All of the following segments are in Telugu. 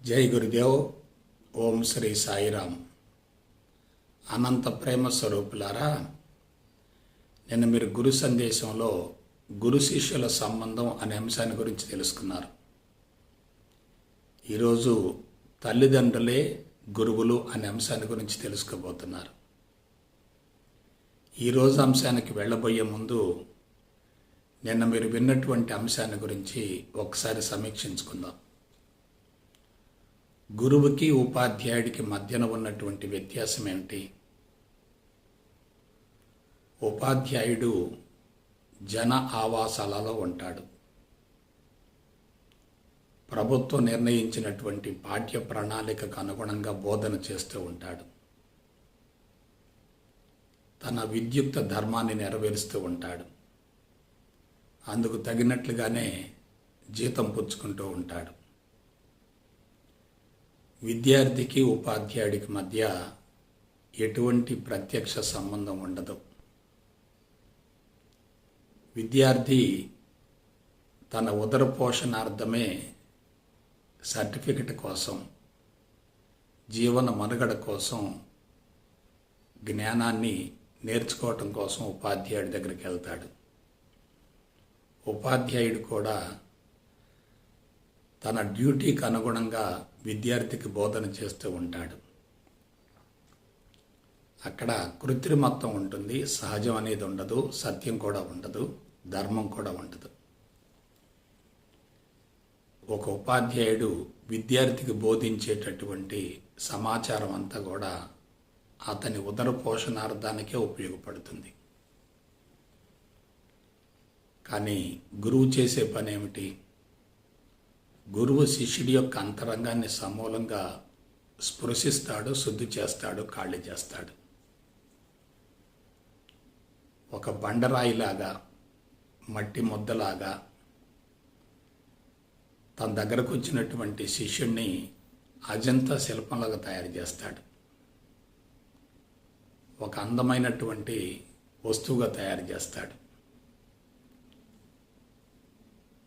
జై గురుదేవ్. ఓం శ్రీ సాయిరామ్. అనంత ప్రేమ స్వరూపులారా, నిన్న మీరు గురు సందేశంలో గురు శిష్యుల సంబంధం అనే అంశాన్ని గురించి తెలుసుకున్నారు. ఈరోజు తల్లిదండ్రులే గురువులు అనే అంశాన్ని గురించి తెలుసుకోబోతున్నారు. ఈరోజు అంశానికి వెళ్ళబోయే ముందు నిన్న మీరు విన్నటువంటి అంశాన్ని గురించి ఒకసారి సమీక్షించుకుందాం. గురువుకి ఉపాధ్యాయుడికి మధ్యన ఉన్నటువంటి వ్యత్యాసం ఏమిటి? ఉపాధ్యాయుడు జన ఆవాసాలలో ఉంటాడు. ప్రభుత్వం నిర్ణయించినటువంటి పాఠ్య ప్రణాళికకు అనుగుణంగా బోధన చేస్తూ ఉంటాడు. తన విద్యుక్త ధర్మాన్ని నెరవేరుస్తూ ఉంటాడు. అందుకు తగినట్లుగానే జీతం పుచ్చుకుంటూ ఉంటాడు. విద్యార్థికి ఉపాధ్యాయుడికి మధ్య ఎటువంటి ప్రత్యక్ష సంబంధం ఉండదు. విద్యార్థి తన ఉదర పోషణార్థమే సర్టిఫికెట్ కోసం, జీవన మనుగడ కోసం, జ్ఞానాన్ని నేర్చుకోవటం కోసం ఉపాధ్యాయుడి దగ్గరికి వెళ్తాడు. ఉపాధ్యాయుడు కూడా తన డ్యూటీకి అనుగుణంగా విద్యార్థికి బోధన చేస్తూ ఉంటాడు. అక్కడ కృత్రిమత్వం ఉంటుంది, సహజం అనేది ఉండదు, సత్యం కూడా ఉండదు, ధర్మం కూడా ఉండదు. ఒక ఉపాధ్యాయుడు విద్యార్థికి బోధించేటటువంటి సమాచారం అంతా కూడా అతని ఉదర పోషణార్థానికే ఉపయోగపడుతుంది. కానీ గురువు చేసే పని ఏమిటి? గురువు శిష్యుడి యొక్క అంతరంగాన్ని సమూలంగా స్పృశిస్తాడు, శుద్ధి చేస్తాడు, ఖాళీ చేస్తాడు. ఒక బండరాయిలాగా, మట్టి ముద్దలాగా తన దగ్గరకు వచ్చినటువంటి శిష్యుణ్ణి అజంతా శిల్పంలాగా తయారు చేస్తాడు. ఒక అందమైనటువంటి వస్తువుగా తయారు చేస్తాడు.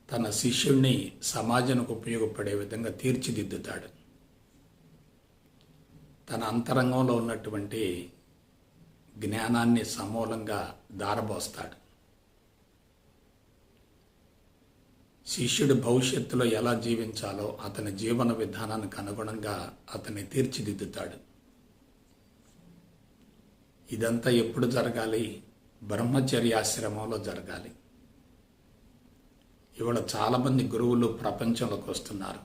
తన శిష్యుణ్ణి సమాజానికి ఉపయోగపడే విధంగా తీర్చిదిద్దుతాడు. తన అంతరంగంలో ఉన్నటువంటి జ్ఞానాన్ని సమూలంగా దారబోస్తాడు. శిష్యుడు భవిష్యత్తులో ఎలా జీవించాలో అతని జీవన విధానానికి అనుగుణంగా అతన్ని తీర్చిదిద్దుతాడు. ఇదంతా ఎప్పుడు జరగాలి? బ్రహ్మచర్యాశ్రమంలో జరగాలి. ఇవాళ చాలామంది గురువులు ప్రపంచంలోకి వస్తున్నారు.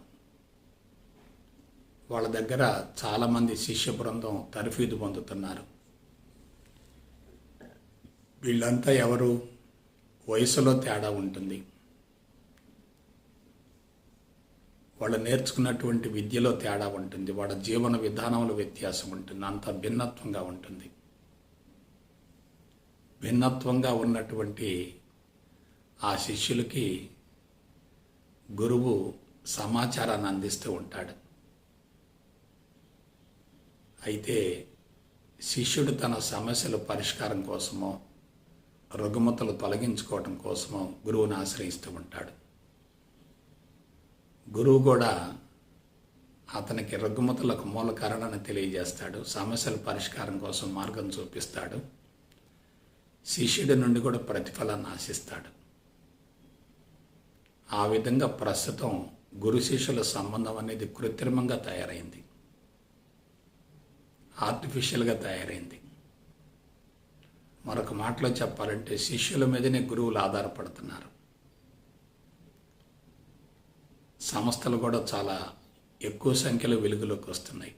వాళ్ళ దగ్గర చాలామంది శిష్య బృందం తర్ఫీదు పొందుతున్నారు. వీళ్ళంతా ఎవరు? వయసులో తేడా ఉంటుంది, వాళ్ళు నేర్చుకున్నటువంటి విద్యలో తేడా ఉంటుంది, వాళ్ళ జీవన విధానంలో వ్యత్యాసం ఉంటుంది, అంత భిన్నత్వంగా ఉంటుంది. భిన్నత్వంగా ఉన్నటువంటి ఆ శిష్యులకి గురువు సమాచారాన్ని అందిస్తూ ఉంటాడు. అయితే శిష్యుడు తన సమస్యల పరిష్కారం కోసమో, రుగ్మతలు తొలగించుకోవటం కోసమో గురువుని ఆశ్రయిస్తూ ఉంటాడు. గురువు కూడా అతనికి రుగ్మతలకు మూల కారణాన్ని తెలియజేస్తాడు, సమస్యల పరిష్కారం కోసం మార్గం చూపిస్తాడు. శిష్యుడి నుండి కూడా ప్రతిఫలాన్ని ఆశిస్తాడు. ఆ విధంగా ప్రస్తుతం గురు శిష్యుల సంబంధం అనేది కృత్రిమంగా తయారైంది, ఆర్టిఫిషియల్గా తయారైంది. మరొక మాటలో చెప్పాలంటే శిష్యుల మీదనే గురువులు ఆధారపడుతున్నారు. సంస్థలు కూడా చాలా ఎక్కువ సంఖ్యలో వెలుగులోకి వస్తున్నాయి.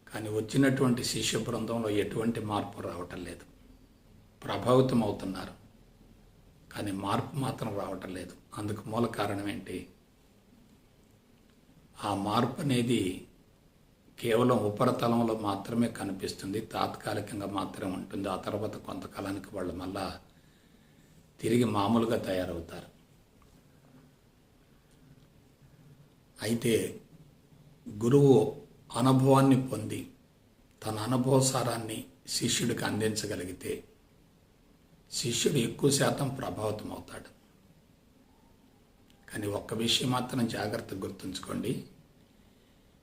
కానీ వచ్చినటువంటి శిష్య బృందంలో ఎటువంటి మార్పు రావటం లేదు. ప్రభావితం అవుతున్నారు, కానీ మార్పు మాత్రం రావటం లేదు. అందుకు మూల కారణం ఏంటి? ఆ మార్పు అనేది కేవలం ఉపరితలంలో మాత్రమే కనిపిస్తుంది, తాత్కాలికంగా మాత్రమే ఉంటుంది. ఆ తర్వాత కొంతకాలానికి వాళ్ళు మళ్ళా తిరిగి మామూలుగా తయారవుతారు. అయితే గురువు అనుభవాన్ని పొంది తన అనుభవ సారాన్ని శిష్యుడికి అందించగలిగితే శిష్యుడు ఎక్కువ శాతం ప్రభావితం అవుతాడు. కానీ ఒక్క విషయం మాత్రం జాగ్రత్తగా గుర్తుంచుకోండి,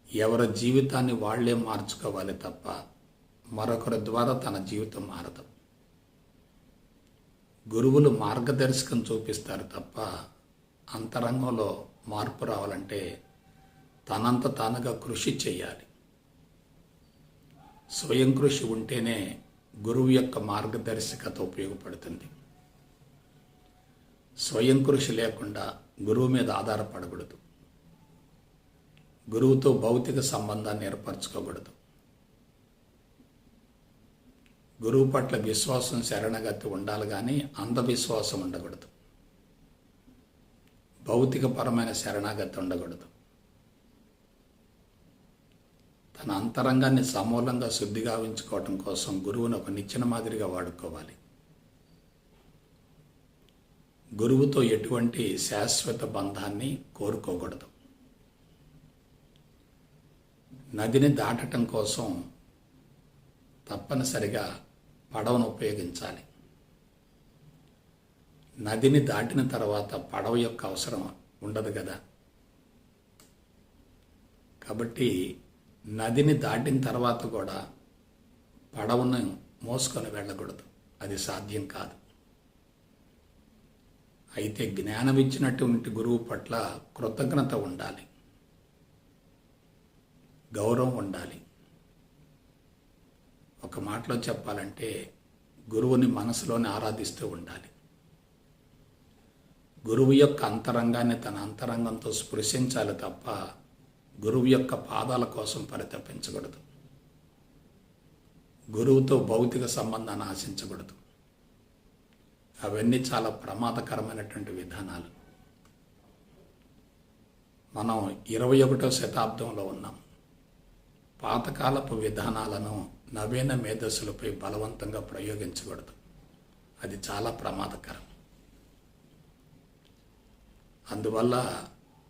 ఎవరి జీవితాన్ని వాళ్ళే మార్చుకోవాలి తప్ప మరొకరి ద్వారా తన జీవితం మారదు. గురువులు మార్గదర్శకం చూపిస్తారు తప్ప అంతరంగంలో మార్పు రావాలంటే తనంత తానుగా కృషి చేయాలి. స్వయం కృషి ఉంటేనే గురువు యొక్క మార్గదర్శకత ఉపయోగపడుతుంది. స్వయం కృషి లేకుండా గురువు మీద ఆధారపడకూడదు. గురువుతో భౌతిక సంబంధాన్ని ఏర్పరచుకోకూడదు. గురువు పట్ల విశ్వాసం శరణగతి ఉండాలి కానీ అంధవిశ్వాసం ఉండకూడదు. భౌతికపరమైన శరణాగతి ఉండకూడదు. తన అంతరంగాన్ని సమూలంగా శుద్ధిగా ఉంచుకోవటం కోసం గురువును ఒక నిచ్చెన మాదిరిగా వాడుకోవాలి. గురువుతో ఎటువంటి శాశ్వత బంధాన్ని కోరుకోకూడదు. నదిని దాటటం కోసం తప్పనిసరిగా పడవను ఉపయోగించాలి. నదిని దాటిన తర్వాత పడవ యొక్క అవసరం ఉండదు కదా. కాబట్టి నదిని దాటిన తర్వాత కూడా పడవను మోసుకొని వెళ్ళకూడదు. అది సాధ్యం కాదు. అయితే జ్ఞానం ఇచ్చినటువంటి గురువు పట్ల కృతజ్ఞత ఉండాలి, గౌరవం ఉండాలి. ఒక మాటలో చెప్పాలంటే గురువుని మనసులోనే ఆరాధిస్తూ ఉండాలి. గురువు యొక్క అంతరంగాన్ని తన అంతరంగంతో స్పృశించాలి తప్ప గురువు యొక్క పాదాల కోసం పరితపించకూడదు. గురువుతో భౌతిక సంబంధాన్ని ఆశించకూడదు. అవన్నీ చాలా ప్రమాదకరమైనటువంటి విధానాలు. మనం 21వ శతాబ్దంలో ఉన్నాం. పాతకాలపు విధానాలను నవీన మేధస్సులపై బలవంతంగా ప్రయోగించకూడదు. అది చాలా ప్రమాదకరం. అందువల్ల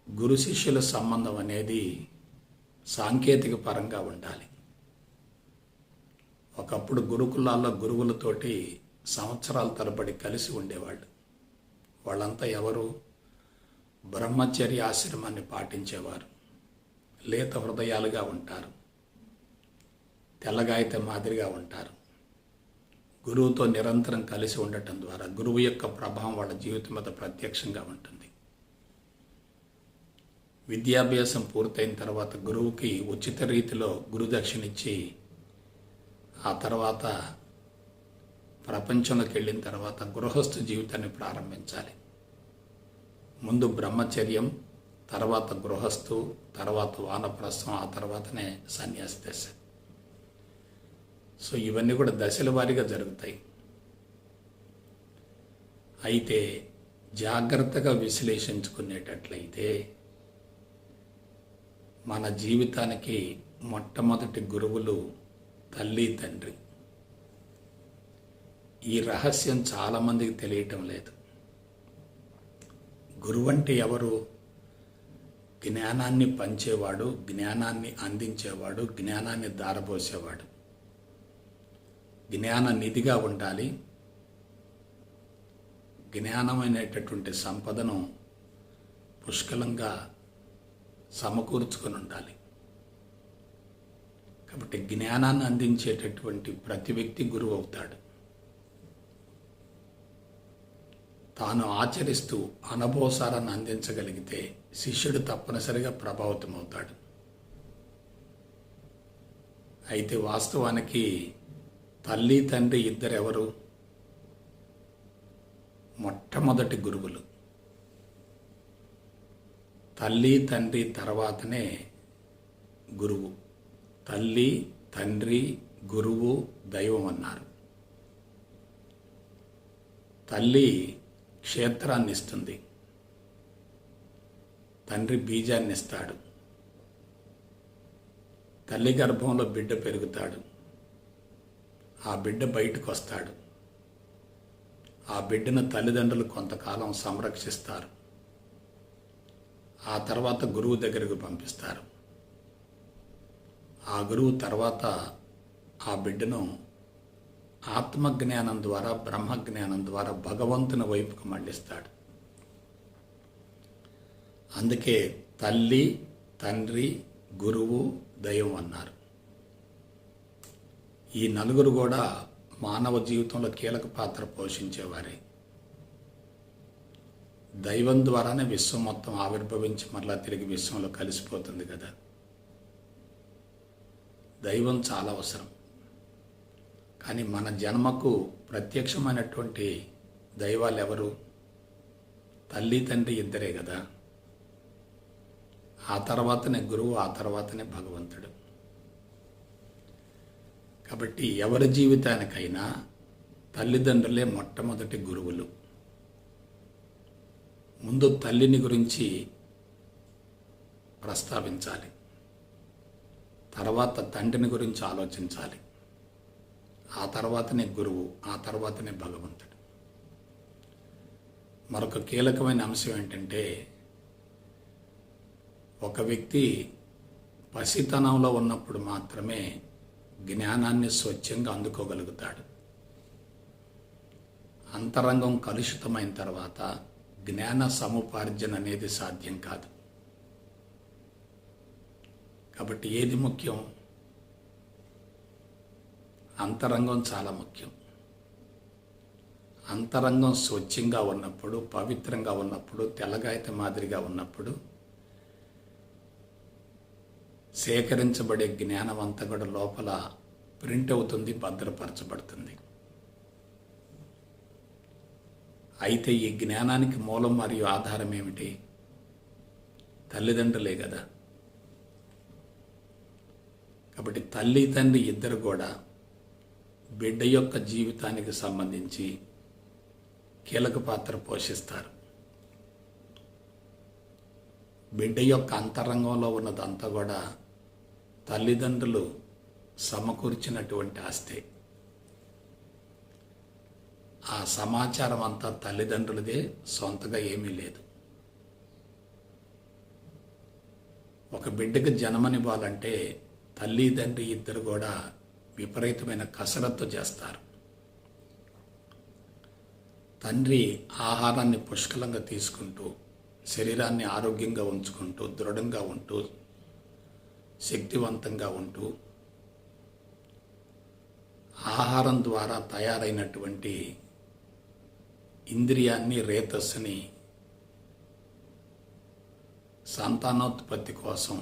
గురు శిష్యుల సంబంధం అనేది సాంకేతిక పరంగా ఉండాలి. ఒకప్పుడు గురుకులాల్లో గురువులతోటి సంవత్సరాల తరబడి కలిసి ఉండేవాళ్ళు. వాళ్ళంతా ఎవరు? బ్రహ్మచర్య ఆశ్రమాన్ని పాటించేవారు. లేత హృదయాలుగా ఉంటారు. తెల్లగాయిత మాదిరిగా ఉంటారు. గురువుతో నిరంతరం కలిసి ఉండటం ద్వారా గురువు యొక్క ప్రభావం వాళ్ళ జీవితం మీద ప్రత్యక్షంగా ఉంటుంది. విద్యాభ్యాసం పూర్తయిన తర్వాత గురువుకి ఉచిత రీతిలో గురుదక్షిణ ఇచ్చి ఆ తర్వాత ప్రపంచంలోకి వెళ్ళిన తర్వాత గృహస్థ జీవితాన్ని ప్రారంభించాలి. ముందు బ్రహ్మచర్యం, తర్వాత గృహస్థు, తర్వాత వానప్రస్థం, ఆ తర్వాతనే సన్యాసి దశ. సో ఇవన్నీ కూడా దశల వారీగా జరుగుతాయి. అయితే జాగ్రత్తగా విశ్లేషించుకునేటట్లయితే మన జీవితానికి మొట్టమొదటి గురువులు తల్లి, తండ్రి. ఈ రహస్యం చాలామందికి తెలియటం లేదు. గురువు అంటే ఎవరు? జ్ఞానాన్ని పంచేవాడు, జ్ఞానాన్ని అందించేవాడు, జ్ఞానాన్ని దారబోసేవాడు. జ్ఞాన నిధిగా ఉండాలి. జ్ఞానమైనటువంటి సంపదను పుష్కలంగా సమకూర్చుకొని ఉండాలి. కాబట్టి జ్ఞానాన్ని అందించేటటువంటి ప్రతి వ్యక్తి గురువు అవుతాడు. తాను ఆచరిస్తూ అనుభవసారాన్ని అందించగలిగితే శిష్యుడు తప్పనిసరిగా ప్రభావితమవుతాడు. అయితే వాస్తవానికి తల్లి, తండ్రి ఇద్దరెవరు? మొట్టమొదటి గురువులు. తల్లి, తండ్రి తర్వాతనే గురువు. తల్లి, తండ్రి, గురువు, దైవం అన్నారు. తల్లి క్షేత్రాన్ని ఇస్తుంది. తండ్రి బీజాన్ని ఇస్తాడు. తల్లి గర్భంలో బిడ్డ పెరుగుతాడు. ఆ బిడ్డ బయటకు వస్తాడు. ఆ బిడ్డను తల్లిదండ్రులు కొంతకాలం సంరక్షిస్తారు. ఆ తర్వాత గురువు దగ్గరకు పంపిస్తారు. ఆ గురువు తర్వాత ఆ బిడ్డను ఆత్మజ్ఞానం ద్వారా, బ్రహ్మజ్ఞానం ద్వారా భగవంతుని వైపుకు మళ్ళిస్తాడు. అందుకే తల్లి, తండ్రి, గురువు, దైవం అన్నారు. ఈ నలుగురు కూడా మానవ జీవితంలో కీలక పాత్ర పోషించేవారే. దైవం ద్వారానే విశ్వం మొత్తం ఆవిర్భవించి మరలా తిరిగి విశ్వంలో కలిసిపోతుంది కదా. దైవం చాలా అవసరం. కానీ మన జన్మకు ప్రత్యక్షమైనటువంటి దైవాలు ఎవరు? తల్లి, తండ్రి ఇద్దరే కదా. ఆ తర్వాతనే గురువు, ఆ తర్వాతనే భగవంతుడు. కాబట్టి ఎవరి జీవితానికైనా తల్లిదండ్రులే మొట్టమొదటి గురువులు. ముందు తల్లిని గురించి ప్రస్తావించాలి, తర్వాత తండ్రిని గురించి ఆలోచించాలి, ఆ తర్వాతనే గురువు, ఆ తర్వాతనే భగవంతుడు. మరొక కీలకమైన అంశం ఏంటంటే, ఒక వ్యక్తి పసితనంలో ఉన్నప్పుడు మాత్రమే జ్ఞానాన్ని స్వచ్ఛంగా అందుకోగలుగుతాడు. అంతరంగం కలుషితమైన తర్వాత జ్ఞాన సముపార్జన అనేది సాధ్యం కాదు. కాబట్టి ఏది ముఖ్యం? అంతరంగం చాలా ముఖ్యం. అంతరంగం స్వచ్ఛంగా ఉన్నప్పుడు, పవిత్రంగా ఉన్నప్పుడు, తెల్లగాయత మాదిరిగా ఉన్నప్పుడు సేకరించబడే జ్ఞానం అంతా కూడా లోపల ప్రింట్ అవుతుంది, భద్రపరచబడుతుంది. అయితే ఈ జ్ఞానానికి మూలం మరియు ఆధారం ఏమిటి? తల్లిదండ్రులే కదా. కాబట్టి తల్లి, తండ్రి ఇద్దరు కూడా బిడ్డ యొక్క జీవితానికి సంబంధించి కీలక పాత్ర పోషిస్తారు. బిడ్డ యొక్క అంతరంగంలో ఉన్నదంతా కూడా తల్లిదండ్రులు సమకూర్చినటువంటి ఆస్తే. ఆ సమాచారం అంతా తల్లిదండ్రులదే, సొంతగా ఏమీ లేదు. ఒక బిడ్డకు జన్మనివ్వాలంటే తల్లి, తండ్రి ఇద్దరు కూడా విపరీతమైన కసరత్తు చేస్తారు. తండ్రి ఆహారాన్ని పుష్కలంగా తీసుకుంటూ, శరీరాన్ని ఆరోగ్యంగా ఉంచుకుంటూ, దృఢంగా ఉంటూ, శక్తివంతంగా ఉంటూ, ఆహారం ద్వారా తయారైనటువంటి ఇంద్రియాన్ని, రేతస్సుని సంతానోత్పత్తి కోసం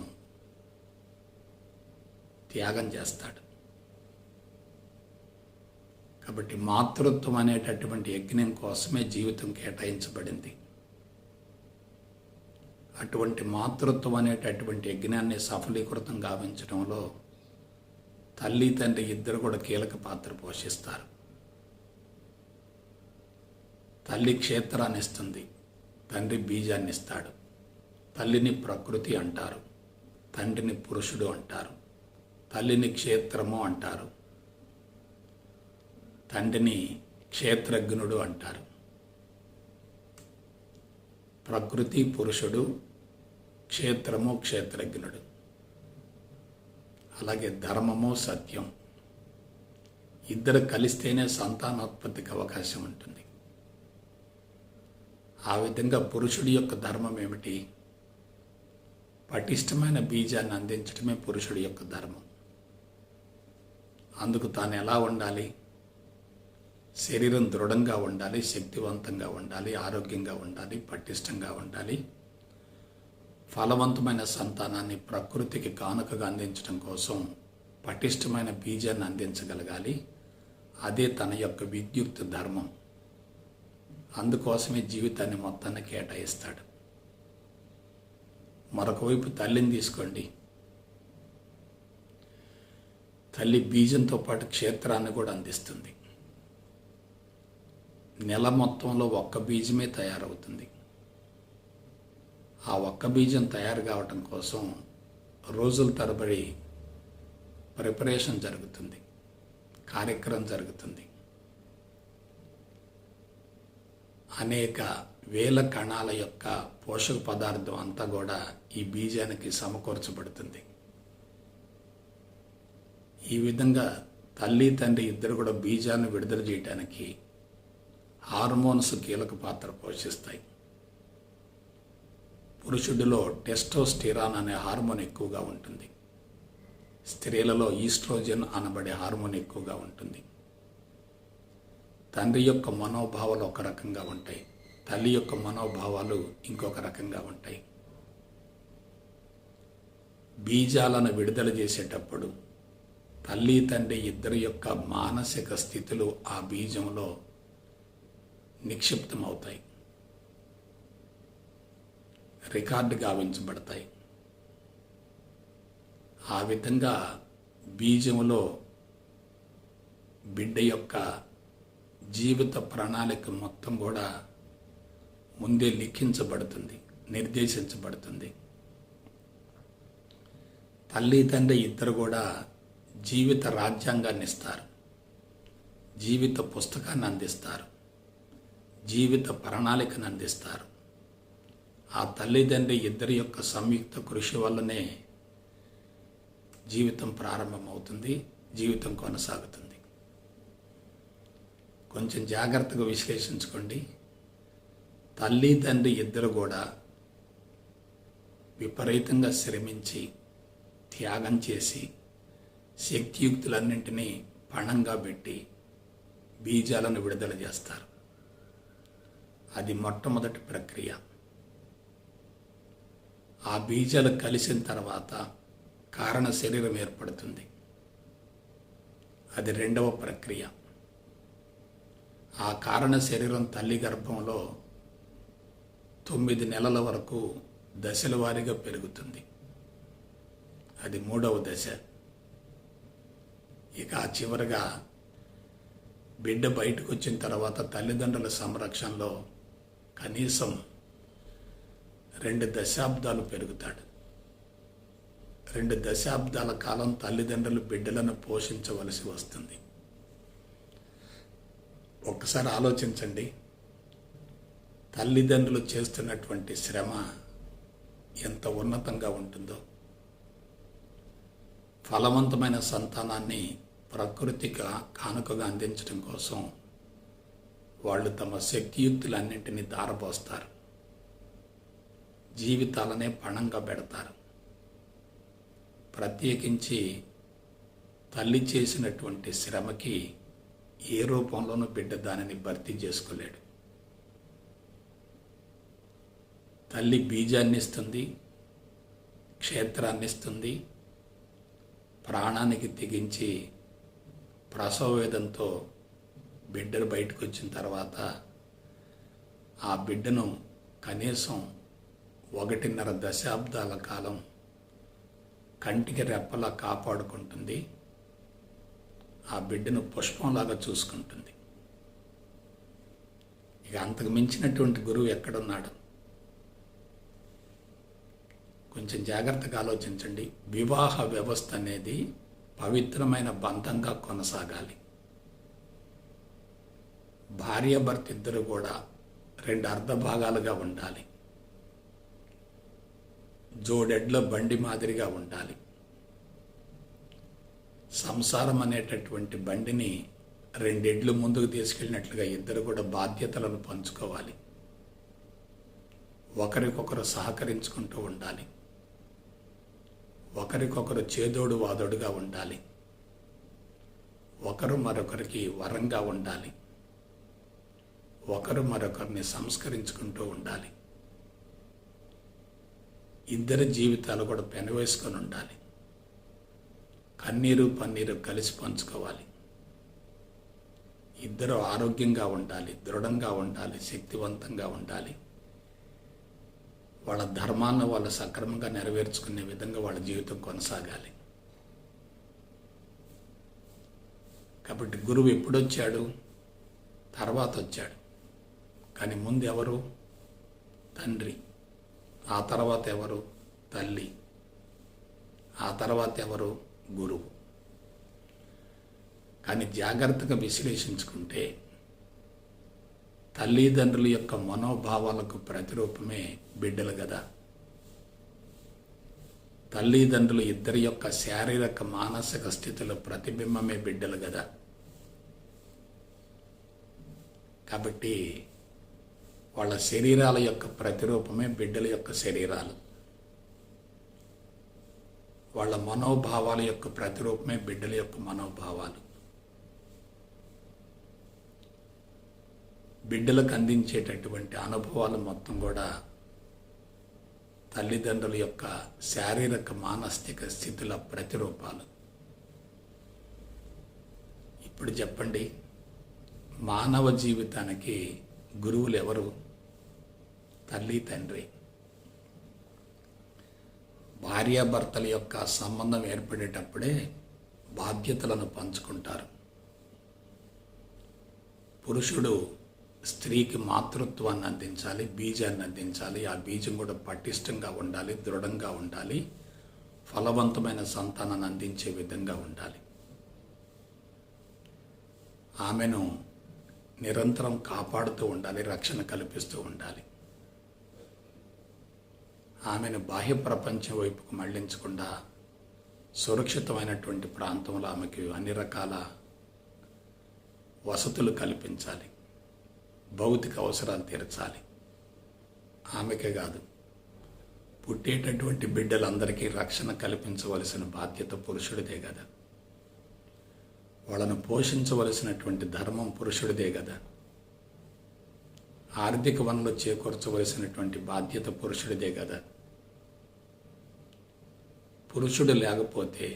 త్యాగం చేస్తాడు. కాబట్టి మాతృత్వం అనేటటువంటి యజ్ఞం కోసమే జీవితం కేటాయించబడింది. అటువంటి మాతృత్వం అనేటటువంటి యజ్ఞాన్ని సఫలీకృతం గావించడంలో తల్లి, తండ్రి ఇద్దరు కూడా కీలక పాత్ర పోషిస్తారు. తల్లి క్షేత్రాన్ని ఇస్తుంది, తండ్రి బీజాన్ని ఇస్తాడు. తల్లిని ప్రకృతి అంటారు, తండ్రిని పురుషుడు అంటారు. తల్లిని క్షేత్రము అంటారు, తండ్రిని క్షేత్రజ్ఞుడు అంటారు. ప్రకృతి పురుషుడు, క్షేత్రము క్షేత్రజ్ఞుడు. అలాగే ధర్మము సత్యం ఇద్దరు కలిస్తేనే సంతానోత్పత్తికి అవకాశం ఉంటుంది. ఆ విధంగా పురుషుడి యొక్క ధర్మం ఏమిటి? పటిష్టమైన బీజాన్ని అందించడమే పురుషుడి యొక్క ధర్మం. అందుకు తాను ఎలా ఉండాలి? శరీరం దృఢంగా ఉండాలి, శక్తివంతంగా ఉండాలి, ఆరోగ్యంగా ఉండాలి, పటిష్టంగా ఉండాలి. ఫలవంతమైన సంతానాన్ని ప్రకృతికి కానుకగా అందించడం కోసం పటిష్టమైన బీజాన్ని అందించగలగాలి. అదే తన యొక్క విద్యుత్ ధర్మం. అందుకోసమే జీవితాన్ని మొత్తాన్ని కేటాయిస్తాడు. మరొక వైపు తల్లిని తీసుకోండి. తల్లి బీజంతో పాటు క్షేత్రాన్ని కూడా అందిస్తుంది. నెల మొత్తంలో ఒక్క బీజమే తయారవుతుంది. ఆ ఒక్క బీజం తయారు కావటం కోసం రోజుల తరబడి ప్రిపరేషన్ జరుగుతుంది, కార్యక్రమం జరుగుతుంది. అనేక వేల కణాల యొక్క పోషక పదార్థం అంతా కూడా ఈ బీజానికి సమకూర్చబడుతుంది. ఈ విధంగా తల్లి, తండ్రి ఇద్దరు కూడా బీజాన్ని విడుదల చేయడానికి హార్మోన్స్ కీలక పాత్ర పోషిస్తాయి. పురుషుడిలో టెస్టోస్టిరాన్ అనే హార్మోన్ ఎక్కువగా ఉంటుంది. స్త్రీలలో ఈస్ట్రోజన్ అనబడే హార్మోన్ ఎక్కువగా ఉంటుంది. తండ్రి యొక్క మనోభావాలు ఒక రకంగా ఉంటాయి, తల్లి యొక్క మనోభావాలు ఇంకొక రకంగా ఉంటాయి. బీజాలను విడుదల చేసేటప్పుడు తల్లి తండ్రి ఇద్దరి యొక్క మానసిక స్థితులు ఆ బీజంలో నిక్షిప్తమవుతాయి, రికార్డు గావించబడతాయి. ఆ విధంగా బీజంలో బిడ్డ యొక్క జీవిత ప్రణాళిక మొత్తం కూడా ముందే లిఖించబడుతుంది, నిర్దేశించబడుతుంది. తల్లి తండ్రి ఇద్దరు కూడా జీవిత రాజ్యాంగాన్ని ఇస్తారు, జీవిత పుస్తకాన్ని అందిస్తారు, జీవిత ప్రణాళికను అందిస్తారు. ఆ తల్లిదండ్రి ఇద్దరి యొక్క సంయుక్త కృషి వల్లనే జీవితం ప్రారంభమవుతుంది, జీవితం కొనసాగుతుంది. కొంచెం జాగ్రత్తగా విశ్లేషించుకోండి. తల్లి తండ్రి ఇద్దరు కూడా విపరీతంగా శ్రమించి త్యాగం చేసి శక్తియుక్తులన్నింటినీ పణంగా పెట్టి బీజాలను విడుదల చేస్తారు. అది మొట్టమొదటి ప్రక్రియ. ఆ బీజాలు కలిసిన తర్వాత కారణ శరీరం ఏర్పడుతుంది. అది రెండవ ప్రక్రియ. ఆ కారణ శరీరం తల్లి గర్భంలో 9 నెలల వరకు దశల వారీగా పెరుగుతుంది. అది మూడవ దశ. ఇక చివరగా బిడ్డ బయటకు వచ్చిన తర్వాత తల్లిదండ్రుల సంరక్షణలో కనీసం 2 దశాబ్దాలు పెరుగుతాడు. 2 దశాబ్దాల కాలం తల్లిదండ్రులు బిడ్డలను పోషించవలసి వస్తుంది. ఒక్కసారి ఆలోచించండి, తల్లిదండ్రులు చేస్తున్నటువంటి శ్రమ ఎంత ఉన్నతంగా ఉంటుందో. ఫలవంతమైన సంతానాన్ని ప్రకృతిగా కానుకగా అందించడం కోసం వాళ్ళు తమ శక్తియుక్తులన్నింటినీ ధారపోస్తారు, జీవితాలనే పణంగా పెడతారు. ప్రత్యేకించి తల్లి చేసినటువంటి శ్రమకి ఏ రూపంలోనూ బిడ్డ దానిని భర్తీ చేసుకోలేడు. తల్లి బీజాన్ని ఇస్తుంది, క్షేత్రాన్ని ఇస్తుంది, ప్రాణానికి తెగించి ప్రసవ వేదంతో బిడ్డను బయటకు వచ్చిన తర్వాత ఆ బిడ్డను కనీసం 1.5 దశాబ్దాల కాలం కంటికి రెప్పలా కాపాడుకుంటుంది. ఆ బిడ్డను పుష్పంలాగా చూసుకుంటుంది. ఇక అంతకు మించినటువంటి గురువు ఎక్కడున్నాడు? కొంచెం జాగ్రత్తగా ఆలోచించండి. వివాహ వ్యవస్థ అనేది పవిత్రమైన బంధంగా కొనసాగాలి. భార్యాభర్త ఇద్దరు కూడా 2 అర్ధభాగాలుగా ఉండాలి. జోడెడ్ల బండి మాదిరిగా ఉండాలి. సంసారం అనేటటువంటి బండిని 2 ఎడ్లు ముందుకు తీసుకెళ్ళినట్లుగా ఇద్దరు కూడా బాధ్యతలను పంచుకోవాలి. ఒకరికొకరు సహకరించుకుంటూ ఉండాలి. ఒకరికొకరు చేదోడు వాదోడుగా ఉండాలి. ఒకరు మరొకరికి వరంగా ఉండాలి. ఒకరు మరొకరిని సంస్కరించుకుంటూ ఉండాలి. ఇద్దరి జీవితాలు కూడా పెనవేసుకొని ఉండాలి. కన్నీరు పన్నీరు కలిసి పంచుకోవాలి. ఇద్దరు ఆరోగ్యంగా ఉండాలి, దృఢంగా ఉండాలి, శక్తివంతంగా ఉండాలి. వాళ్ళ ధర్మాలను వాళ్ళు సక్రమంగా నెరవేర్చుకునే విధంగా వాళ్ళ జీవితం కొనసాగాలి. కాబట్టి గురువు ఎప్పుడొచ్చాడు? తర్వాత వచ్చాడు. కానీ ముందు ఎవరు? తండ్రి. ఆ తర్వాత ఎవరు? తల్లి. ఆ తర్వాత ఎవరు? గురువు. కానీ జాగ్రత్తగా విశ్లేషించుకుంటే తల్లిదండ్రుల యొక్క మనోభావాలకు ప్రతిరూపమే బిడ్డలు కదా. తల్లిదండ్రులు ఇద్దరి యొక్క శారీరక మానసిక స్థితిలో ప్రతిబింబమే బిడ్డలు కదా. కాబట్టి వాళ్ళ శరీరాల యొక్క ప్రతిరూపమే బిడ్డల యొక్క శరీరాలు. వాళ్ళ మనోభావాల యొక్క ప్రతిరూపమే బిడ్డల యొక్క మనోభావాలు. బిడ్డలకు అందించేటటువంటి అనుభవాలు మొత్తం కూడా తల్లిదండ్రుల యొక్క శారీరక మానసిక స్థితుల ప్రతిరూపాలు. ఇప్పుడు చెప్పండి, మానవ జీవితానికి గురువులు ఎవరు? తల్లి, తండ్రి. భార్యాభర్తల యొక్క సంబంధం ఏర్పడేటప్పుడే బాధ్యతలను పంచుకుంటారు. పురుషుడు స్త్రీకి మాతృత్వాన్ని అందించాలి, బీజాన్ని అందించాలి. ఆ బీజం కూడా పటిష్టంగా ఉండాలి, దృఢంగా ఉండాలి, ఫలవంతమైన సంతానాన్ని అందించే విధంగా ఉండాలి. ఆమెను నిరంతరం కాపాడుతూ ఉండాలి, రక్షణ కల్పిస్తూ ఉండాలి. ఆమెను బాహ్య ప్రపంచం వైపుకు మళ్లించకుండా సురక్షితమైనటువంటి ప్రాంతంలో ఆమెకు అన్ని రకాల వసతులు కల్పించాలి, భౌతిక అవసరాలు తీర్చాలి. ఆమెకే కాదు, పుట్టేటటువంటి బిడ్డలందరికీ రక్షణ కల్పించవలసిన బాధ్యత పురుషుడిదే కదా. వాళ్ళను పోషించవలసినటువంటి ధర్మం పురుషుడిదే కదా. ఆర్థిక వనరులు చేకూర్చవలసినటువంటి బాధ్యత పురుషుడిదే కదా. పురుషుడు లేకపోతే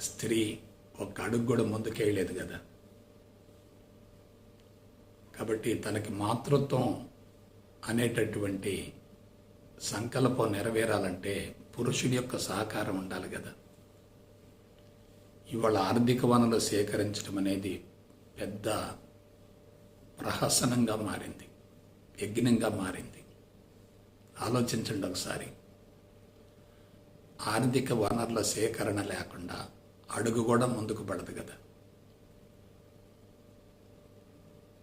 స్త్రీ ఒక అడుగు కూడా ముందుకేయలేదు కదా. కాబట్టి తనకి మాతృత్వం అనేటటువంటి సంకల్పం నెరవేరాలంటే పురుషుడి యొక్క సహకారం ఉండాలి కదా. ఇవాళ ఆర్థిక వనరులు సేకరించడం అనేది పెద్ద ప్రహసనంగా మారింది, యజ్ఞంగా మారింది. ఆలోచించండి ఒకసారి. ఆర్థిక వనరుల సేకరణ లేకుండా అడుగు కూడా ముందుకు పడదు కదా.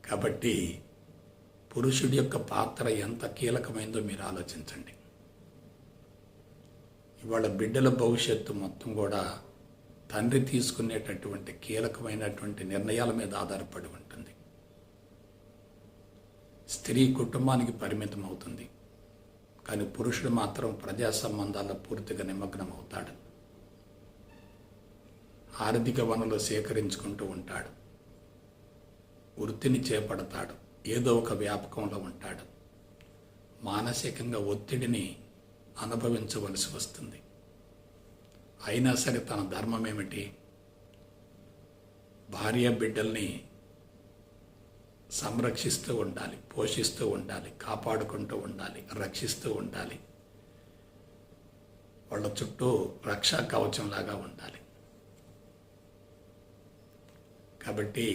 కాబట్టి పురుషుడి యొక్క పాత్ర ఎంత కీలకమైందో మీరు ఆలోచించండి. ఇవాళ బిడ్డల భవిష్యత్తు మొత్తం కూడా తండ్రి తీసుకునేటటువంటి కీలకమైనటువంటి నిర్ణయాల మీద ఆధారపడి ఉంటుంది. స్త్రీ కుటుంబానికి పరిమితం అవుతుంది, కానీ పురుషుడు మాత్రం ప్రజా సంబంధాల్లో పూర్తిగా నిమగ్నం అవుతాడు. ఆర్థిక వనరులు సేకరించుకుంటూ ఉంటాడు, వృత్తిని చేపడతాడు, ఏదో ఒక వ్యాపకంలో ఉంటాడు, మానసికంగా ఒత్తిడిని అనుభవించవలసి వస్తుంది. అయినా సరే తన ధర్మం ఏమిటి? భార్య బిడ్డల్ని సంరక్షిస్తూ ఉండాలి, పోషిస్తూ ఉండాలి, కాపాడుకుంటూ ఉండాలి, రక్షిస్తూ ఉండాలి. వాళ్ళ చుట్టూ రక్షా కవచంలాగా ఉండాలి. కాబట్టి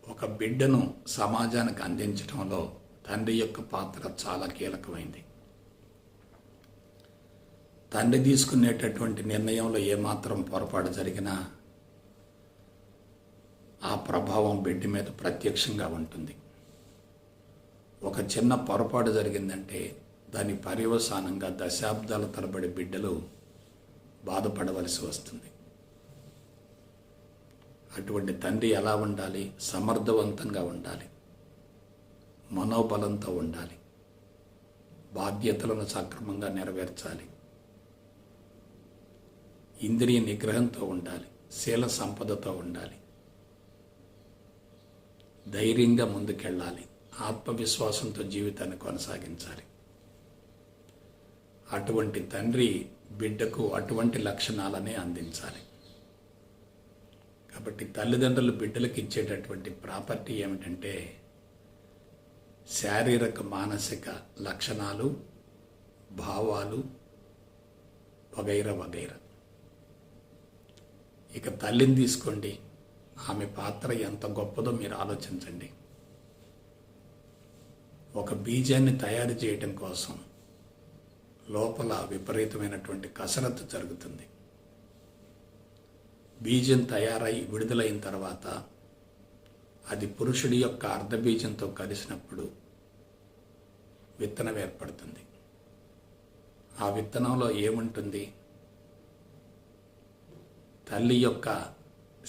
ఒక బిడ్డను సమాజానికి అందించడంలో తండ్రి యొక్క పాత్ర చాలా కీలకమైంది. తండ్రి తీసుకునేటటువంటి నిర్ణయంలో ఏమాత్రం పొరపాటు జరిగినా ఆ ప్రభావం బిడ్డ మీద ప్రత్యక్షంగా ఉంటుంది. ఒక చిన్న పొరపాటు జరిగిందంటే దాని పర్యవసానంగా దశాబ్దాల తరబడి బిడ్డలు బాధపడవలసి వస్తుంది. అటువంటి తండ్రి ఎలా ఉండాలి? సమర్థవంతంగా ఉండాలి, మనోబలంతో ఉండాలి, బాధ్యతలను సక్రమంగా నెరవేర్చాలి, ఇంద్రియ నిగ్రహంతో ఉండాలి, శీల సంపదతో ఉండాలి, ధైర్యంగా ముందుకెళ్ళాలి, ఆత్మవిశ్వాసంతో జీవితాన్ని కొనసాగించాలి. అటువంటి తండ్రి బిడ్డకు అటువంటి లక్షణాలనే అందించాలి. కాబట్టి తల్లిదండ్రులు బిడ్డలకు ఇచ్చేటటువంటి ప్రాపర్టీ ఏమిటంటే శారీరక మానసిక లక్షణాలు, భావాలు, వగైరా వగైరా. ఇక తల్లిని తీసుకోండి, ఆమె పాత్ర ఎంత గొప్పదో మీరు ఆలోచించండి. ఒక బీజాన్ని తయారు చేయటం కోసం లోపల విపరీతమైనటువంటి కసరత్తు జరుగుతుంది. బీజం తయారై విడుదలైన తర్వాత అది పురుషుడి యొక్క అర్ధబీజంతో కలిసినప్పుడు విత్తనం ఏర్పడుతుంది. ఆ విత్తనంలో ఏముంటుంది? తల్లి యొక్క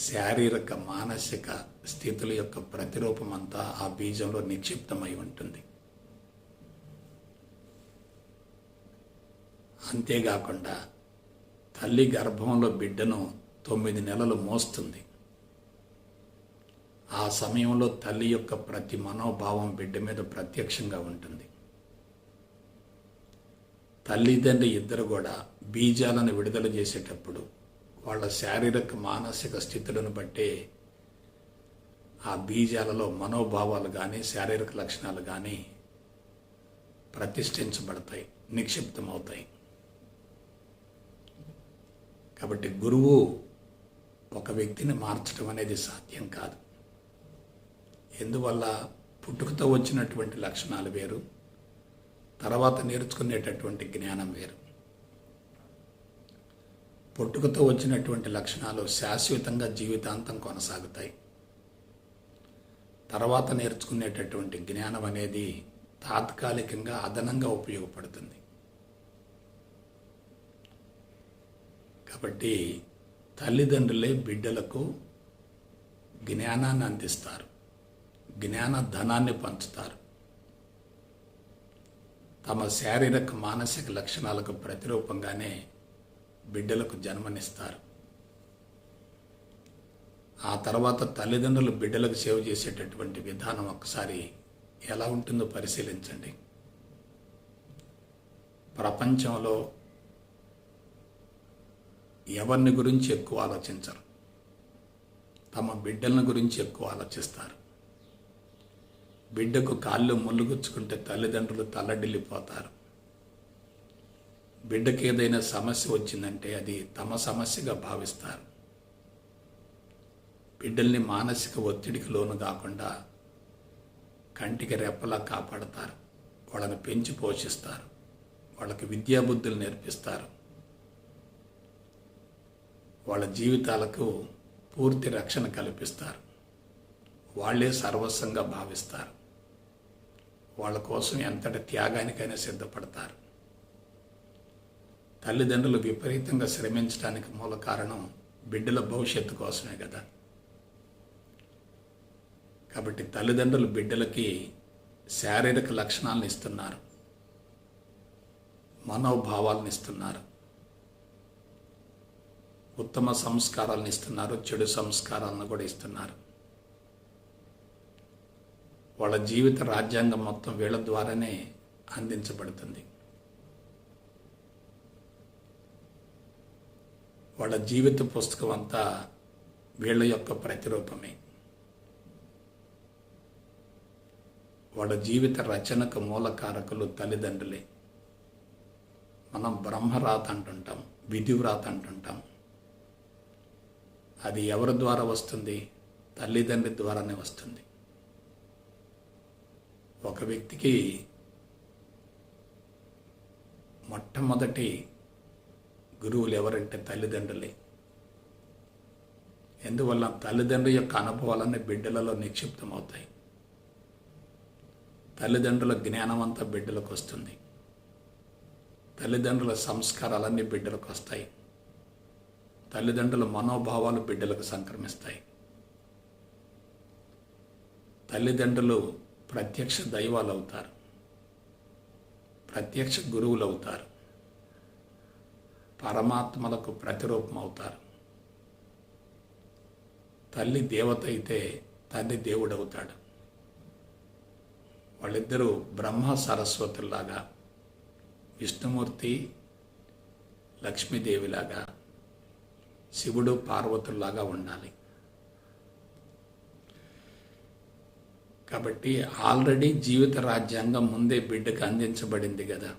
శారీరక మానసిక స్థితుల యొక్క ప్రతిరూపం అంతా ఆ బీజంలో నిక్షిప్తమై ఉంటుంది. అంతేకాకుండా తల్లి గర్భంలో బిడ్డను 9 నెలలు మోస్తుంది. ఆ సమయంలో తల్లి యొక్క ప్రతి మనోభావం బిడ్డ మీద ప్రత్యక్షంగా ఉంటుంది. తల్లిదండ్రి ఇద్దరు కూడా బీజాలను విడుదల చేసేటప్పుడు వాళ్ళ శారీరక మానసిక స్థితులను బట్టే ఆ బీజాలలో మనోభావాలు కానీ శారీరక లక్షణాలు కానీ ప్రతిష్ఠించబడతాయి, నిక్షిప్తమవుతాయి. కాబట్టి గురువు ఒక వ్యక్తిని మార్చడం అనేది సాధ్యం కాదు. ఎందువల్ల? పుట్టుకతో వచ్చినటువంటి లక్షణాలు వేరు, తర్వాత నేర్చుకునేటటువంటి జ్ఞానం వేరు. పుట్టుకతో వచ్చినటువంటి లక్షణాలు శాశ్వతంగా జీవితాంతం కొనసాగుతాయి. తర్వాత నేర్చుకునేటటువంటి జ్ఞానం అనేది తాత్కాలికంగా అదనంగా ఉపయోగపడుతుంది. కాబట్టి తల్లిదండ్రులే బిడ్డలకు జ్ఞానాన్ని అందిస్తారు, జ్ఞాన ధనాన్ని పంచుతారు. తమ శారీరక మానసిక లక్షణాలకు ప్రతిరూపంగానే బిడ్డలకు జన్మనిస్తారు. ఆ తర్వాత తల్లిదండ్రులు బిడ్డలకు సేవ చేసేటటువంటి విధానం ఒకసారి ఎలా ఉంటుందో పరిశీలించండి. ప్రపంచంలో ఎవరిని గురించి ఎక్కువ ఆలోచించరు, తమ బిడ్డలను గురించి ఎక్కువ ఆలోచిస్తారు. బిడ్డకు కాళ్ళు ముళ్ళుగుచ్చుకుంటే తల్లిదండ్రులు తల్లడిల్లిపోతారు. బిడ్డకి ఏదైనా సమస్య వచ్చిందంటే అది తమ సమస్యగా భావిస్తారు. బిడ్డల్ని మానసిక ఒత్తిడికి లోను కాకుండా కంటికి రెప్పలా కాపాడతారు. వాళ్ళని పెంచి పోషిస్తారు, వాళ్ళకి విద్యాబుద్ధులు నేర్పిస్తారు. వాళ్ళ జీవితాలకు పూర్తి రక్షణ కల్పిస్తారు. వాళ్ళే సర్వస్వంగా భావిస్తారు. వాళ్ళ కోసం ఎంతటి త్యాగానికైనా సిద్ధపడతారు. తల్లిదండ్రులు విపరీతంగా శ్రమించడానికి మూల కారణం బిడ్డల భవిష్యత్తు కోసమే కదా. కాబట్టి తల్లిదండ్రులు బిడ్డలకి శారీరక లక్షణాలను ఇస్తున్నారు, మనోభావాలను ఇస్తున్నారు, ఉత్తమ సంస్కారాలను ఇస్తున్నారు, చెడు సంస్కారాలను కూడా ఇస్తున్నారు. వాళ్ళ జీవిత రాజ్యాంగం మొత్తం వీళ్ళ ద్వారానే అందించబడుతుంది. వాళ్ళ జీవిత పుస్తకం అంతా వీళ్ళ యొక్క ప్రతిరూపమే. వాళ్ళ జీవిత రచనకు మూలకారకులు తల్లిదండ్రులే. మనం బ్రహ్మరాత అంటుంటాం, విధివ్రాత అంటుంటాం. అది ఎవరి ద్వారా వస్తుంది? తల్లిదండ్రి ద్వారానే వస్తుంది. ఒక వ్యక్తికి మొట్టమొదటి గురువులు ఎవరంటే తల్లిదండ్రులే. ఎందువల్ల? తల్లిదండ్రుల యొక్క అనుభవాలన్నీ బిడ్డలలో నిక్షిప్తమవుతాయి. తల్లిదండ్రుల జ్ఞానం అంతా బిడ్డలకు వస్తుంది. తల్లిదండ్రుల సంస్కారాలన్నీ బిడ్డలకు వస్తాయి. తల్లిదండ్రుల మనోభావాలు బిడ్డలకు సంక్రమిస్తాయి. తల్లిదండ్రులు ప్రత్యక్ష దైవాలు అవుతారు, ప్రత్యక్ష గురువులు అవుతారు, పరమాత్మలకు ప్రతిరూపం అవుతారు. తల్లి దేవత అయితే తండ్రి దేవుడు అవుతాడు. వాళ్ళిద్దరూ బ్రహ్మ సరస్వతుల్లాగా, విష్ణుమూర్తి లక్ష్మీదేవిలాగా, శివుడు పార్వతుల్లాగా ఉండాలి. కాబట్టి ఆల్రెడీ జీవిత రాజ్యాంగం ముందే బిడ్డకు అందించబడింది కదా.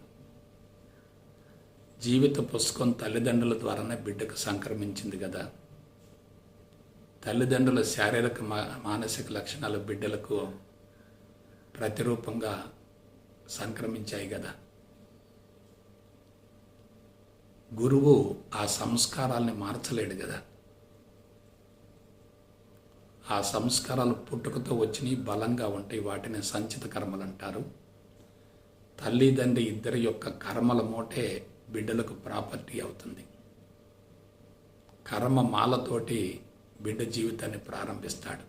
జీవిత పుస్తకం తల్లిదండ్రుల ద్వారానే బిడ్డకు సంక్రమించింది కదా. తల్లిదండ్రుల శారీరక మానసిక లక్షణాలు బిడ్డలకు ప్రతిరూపంగా సంక్రమించాయి కదా. గురువు ఆ సంస్కారాల్ని మార్చలేడు కదా. ఆ సంస్కారాలు పుట్టుకతో వచ్చినాయి, బలంగా ఉంటాయి. వాటిని సంచిత కర్మలు అంటారు. తల్లిదండ్రి ఇద్దరి యొక్క కర్మల మూటే బిడ్డలకు ప్రాపర్టీ అవుతుంది. కర్మ మాలతోటి బిడ్డ జీవితాన్ని ప్రారంభిస్తాడు.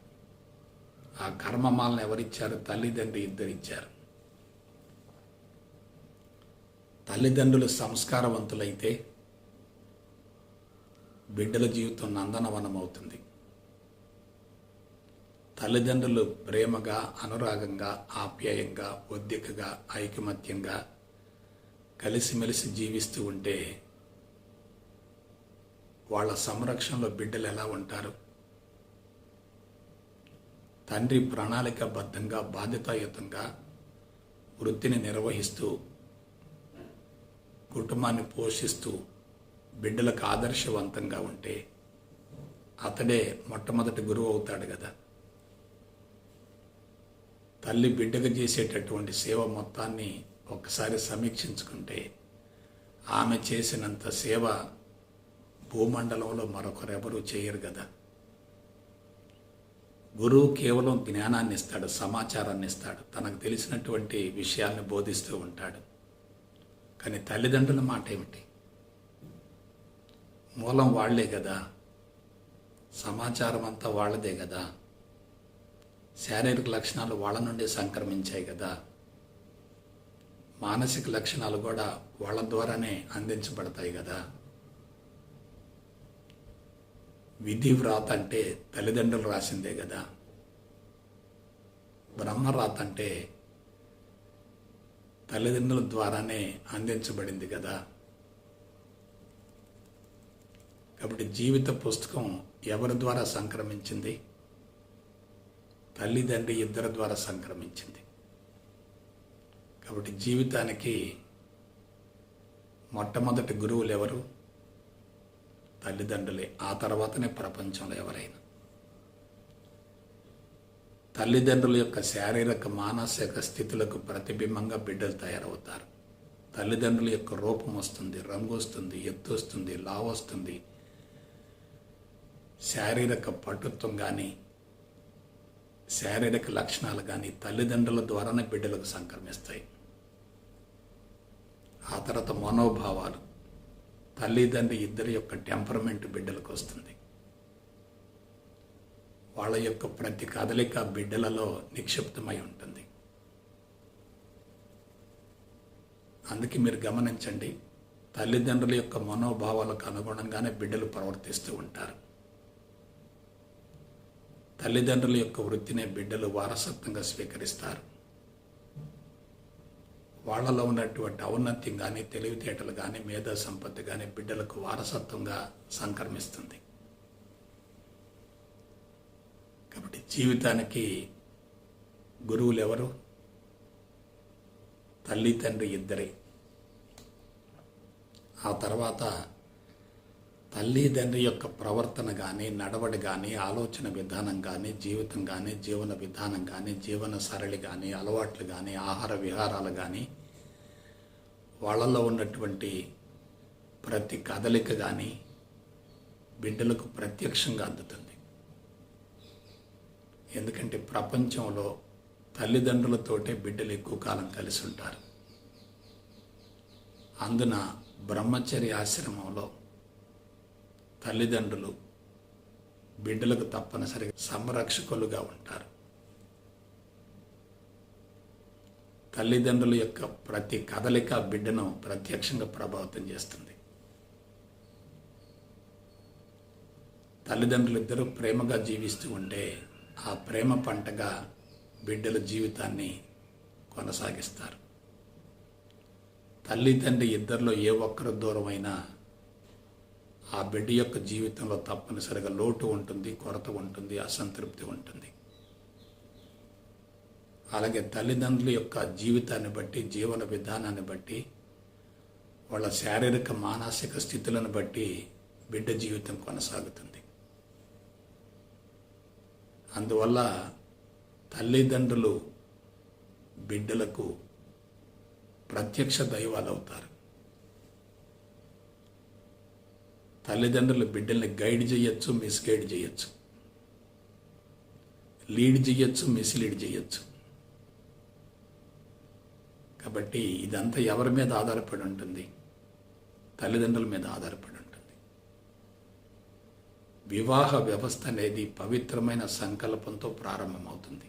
ఆ కర్మమాలను ఎవరిచ్చారు? తల్లిదండ్రి ఇద్దరు ఇచ్చారు. తల్లిదండ్రులు సంస్కారవంతులైతే బిడ్డల జీవితం నందనవనం అవుతుంది. తల్లిదండ్రులు ప్రేమగా, అనురాగంగా, ఆప్యాయంగా, ఒద్దికగా, ఐకమత్యంగా కలిసిమెలిసి జీవిస్తూ ఉంటే వాళ్ళ సంరక్షణలో బిడ్డలు ఎలా ఉంటారు? తండ్రి ప్రణాళికాబద్ధంగా, బాధ్యతాయుతంగా వృత్తిని నిర్వహిస్తూ కుటుంబాన్ని పోషిస్తూ బిడ్డలకు ఆదర్శవంతంగా ఉంటే అతడే మొట్టమొదటి గురువు అవుతాడు కదా. తల్లి బిడ్డకు చేసేటటువంటి సేవ మొత్తాన్ని ఒక్కసారి సమీక్షించుకుంటే ఆమె చేసినంత సేవ భూమండలంలో మరొకరెవరూ చేయరు కదా. గురువు కేవలం జ్ఞానాన్ని ఇస్తాడు, సమాచారాన్ని ఇస్తాడు, తనకు తెలిసినటువంటి విషయాల్ని బోధిస్తూ ఉంటాడు. కానీ తల్లిదండ్రుల మాట ఏమిటి? మూలం వాళ్లే కదా, సమాచారం అంతా వాళ్ళదే కదా, శారీరక లక్షణాలు వాళ్ళ నుండి సంక్రమించాయి కదా, మానసిక లక్షణాలు కూడా వాళ్ళ ద్వారానే అందించబడతాయి కదా. విధి వ్రాత అంటే తల్లిదండ్రులు రాసిందే కదా. బ్రహ్మరాత అంటే తల్లిదండ్రుల ద్వారానే అందించబడింది కదా. కాబట్టి జీవిత పుస్తకం ఎవరి ద్వారా సంక్రమించింది? తల్లిదండ్రి ఇద్దరి ద్వారా సంక్రమించింది. కాబట్టి జీవితానికి మొట్టమొదటి గురువులు ఎవరు? తల్లిదండ్రులే. ఆ తర్వాతనే ప్రపంచంలో ఎవరైనా. తల్లిదండ్రుల యొక్క శారీరక, మానసిక స్థితులకు ప్రతిబింబంగా బిడ్డలు తయారవుతారు. తల్లిదండ్రుల యొక్క రూపం వస్తుంది, రంగు వస్తుంది, ఎత్తు వస్తుంది, లావు వస్తుంది. శారీరక పటుత్వం కానీ, శారీరక లక్షణాలు కానీ తల్లిదండ్రుల ద్వారానే బిడ్డలకు సంక్రమిస్తాయి. ఆ తర్వాత మనోభావాలు, తల్లిదండ్రి ఇద్దరి యొక్క టెంపరమెంట్ బిడ్డలకు వస్తుంది. వాళ్ళ యొక్క ప్రతి కదలిక బిడ్డలలో నిక్షిప్తమై ఉంటుంది. అందుకే మీరు గమనించండి, తల్లిదండ్రుల యొక్క మనోభావాలకు అనుగుణంగానే బిడ్డలు ప్రవర్తిస్తూ ఉంటారు. తల్లిదండ్రుల యొక్క వృత్తినే బిడ్డలు వారసత్వంగా స్వీకరిస్తారు. వాళ్ళలో ఉన్నటువంటి ఔన్నత్యం కానీ, తెలివితేటలు కానీ, మేధా సంపత్తి కానీ బిడ్డలకు వారసత్వంగా సంక్రమిస్తుంది. కాబట్టి జీవితానికి గురువులు ఎవరు? తల్లి తండ్రి ఇద్దరే. ఆ తర్వాత తల్లి తండ్రి యొక్క ప్రవర్తన కానీ, నడవడి కానీ, ఆలోచన విధానం కానీ, జీవితం కానీ, జీవన విధానం కానీ, జీవన సరళి కానీ, అలవాట్లు కానీ, ఆహార విహారాలు కానీ, వాళ్ళల్లో ఉన్నటువంటి ప్రతి కదలిక కానీ బిడ్డలకు ప్రత్యక్షంగా అందుతుంది. ఎందుకంటే ప్రపంచంలో తల్లిదండ్రులతోటే బిడ్డలు ఎక్కువ కాలం కలిసి ఉంటారు. అందున బ్రహ్మచర్య ఆశ్రమంలో తల్లిదండ్రులు బిడ్డలకు తప్పనిసరిగా సంరక్షకులుగా ఉంటారు. తల్లిదండ్రుల యొక్క ప్రతి కదలిక బిడ్డను ప్రత్యక్షంగా ప్రభావితం చేస్తుంది. తల్లిదండ్రులు ఇద్దరూ ప్రేమగా జీవిస్తూ ఉంటే ఆ ప్రేమ పంటగా బిడ్డల జీవితాన్ని కొనసాగిస్తారు. తల్లి తండ్రి ఇద్దరిలో ఏ ఒక్కరు దూరమైనా ఆ బిడ్డ యొక్క జీవితంలో తప్పనిసరిగా లోటు ఉంటుంది, కొరత ఉంటుంది, అసంతృప్తి ఉంటుంది. అలాగే తల్లిదండ్రుల యొక్క జీవితాన్ని బట్టి, జీవన విధానాన్ని బట్టి, వాళ్ళ శారీరక, మానసిక స్థితులను బట్టి బిడ్డ జీవితం కొనసాగుతుంది. అందువల్ల తల్లిదండ్రులు బిడ్డలకు ప్రత్యక్ష దైవాలు అవుతారు. తల్లిదండ్రులు బిడ్డల్ని గైడ్ చేయొచ్చు, మిస్గైడ్ చేయొచ్చు, లీడ్ చేయొచ్చు, మిస్లీడ్ చేయొచ్చు. కాబట్టి ఇదంతా ఎవరి మీద ఆధారపడి ఉంటుంది? తల్లిదండ్రుల మీద ఆధారపడి ఉంటుంది. వివాహ వ్యవస్థ అనేది పవిత్రమైన సంకల్పంతో ప్రారంభమవుతుంది.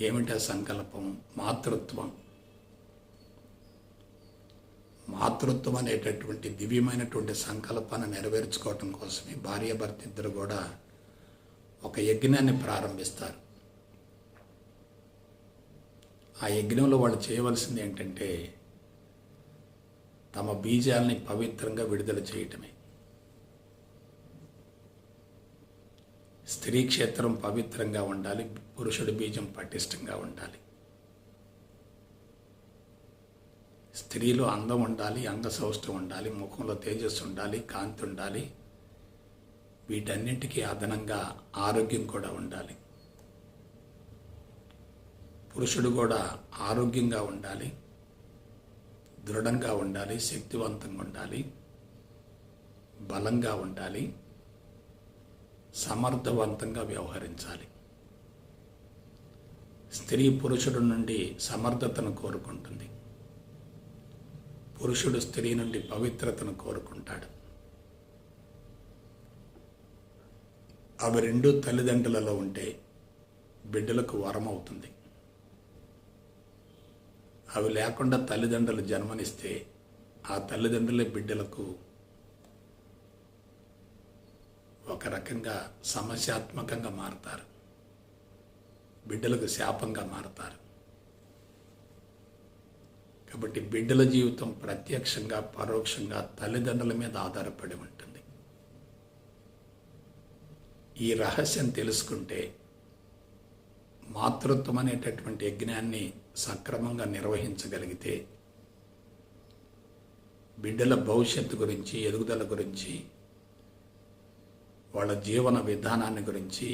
ఏమిటి ఆ సంకల్పం? మాతృత్వం. మాతృత్వం అనేటటువంటి దివ్యమైనటువంటి సంకల్పాన్ని నెరవేర్చుకోవటం కోసమే భార్యాభర్త ఇద్దరు కూడా ఒక యజ్ఞాన్ని ప్రారంభిస్తారు. ఆ యజ్ఞంలో వాళ్ళు చేయవలసింది ఏంటంటే తమ బీజాలని పవిత్రంగా విడుదల చేయటమే. స్త్రీ క్షేత్రం పవిత్రంగా ఉండాలి, పురుషుడి బీజం పటిష్టంగా ఉండాలి. స్త్రీలో అందం ఉండాలి, అంగసౌష్ఠం ఉండాలి, ముఖంలో తేజస్సు ఉండాలి, కాంతి ఉండాలి. వీటన్నింటికీ అదనంగా ఆరోగ్యం కూడా ఉండాలి. పురుషుడు కూడా ఆరోగ్యంగా ఉండాలి, దృఢంగా ఉండాలి, శక్తివంతంగా ఉండాలి, బలంగా ఉండాలి, సమర్థవంతంగా వ్యవహరించాలి. స్త్రీ పురుషుడు నుండి సమర్థతను కోరుకుంటుంది, పురుషుడు స్త్రీ నుండి పవిత్రతను కోరుకుంటాడు. అవి రెండు తల్లిదండ్రులలో ఉంటే బిడ్డలకు వరం అవుతుంది. అవి లేకుండా తల్లిదండ్రులు జన్మనిస్తే ఆ తల్లిదండ్రులే బిడ్డలకు ఒక రకంగా సమస్యాత్మకంగా మారతారు, బిడ్డలకు శాపంగా మారతారు. కాబట్టి బిడ్డల జీవితం ప్రత్యక్షంగా పరోక్షంగా తల్లిదండ్రుల మీద ఆధారపడి ఉంటుంది. ఈ రహస్యం తెలుసుకుంటే మాతృత్వం అనేటటువంటి యజ్ఞాన్ని సక్రమంగా నిర్వహించగలిగితే బిడ్డల భవిష్యత్తు గురించి, ఎదుగుదల గురించి, వాళ్ళ జీవన విధానాన్ని గురించి,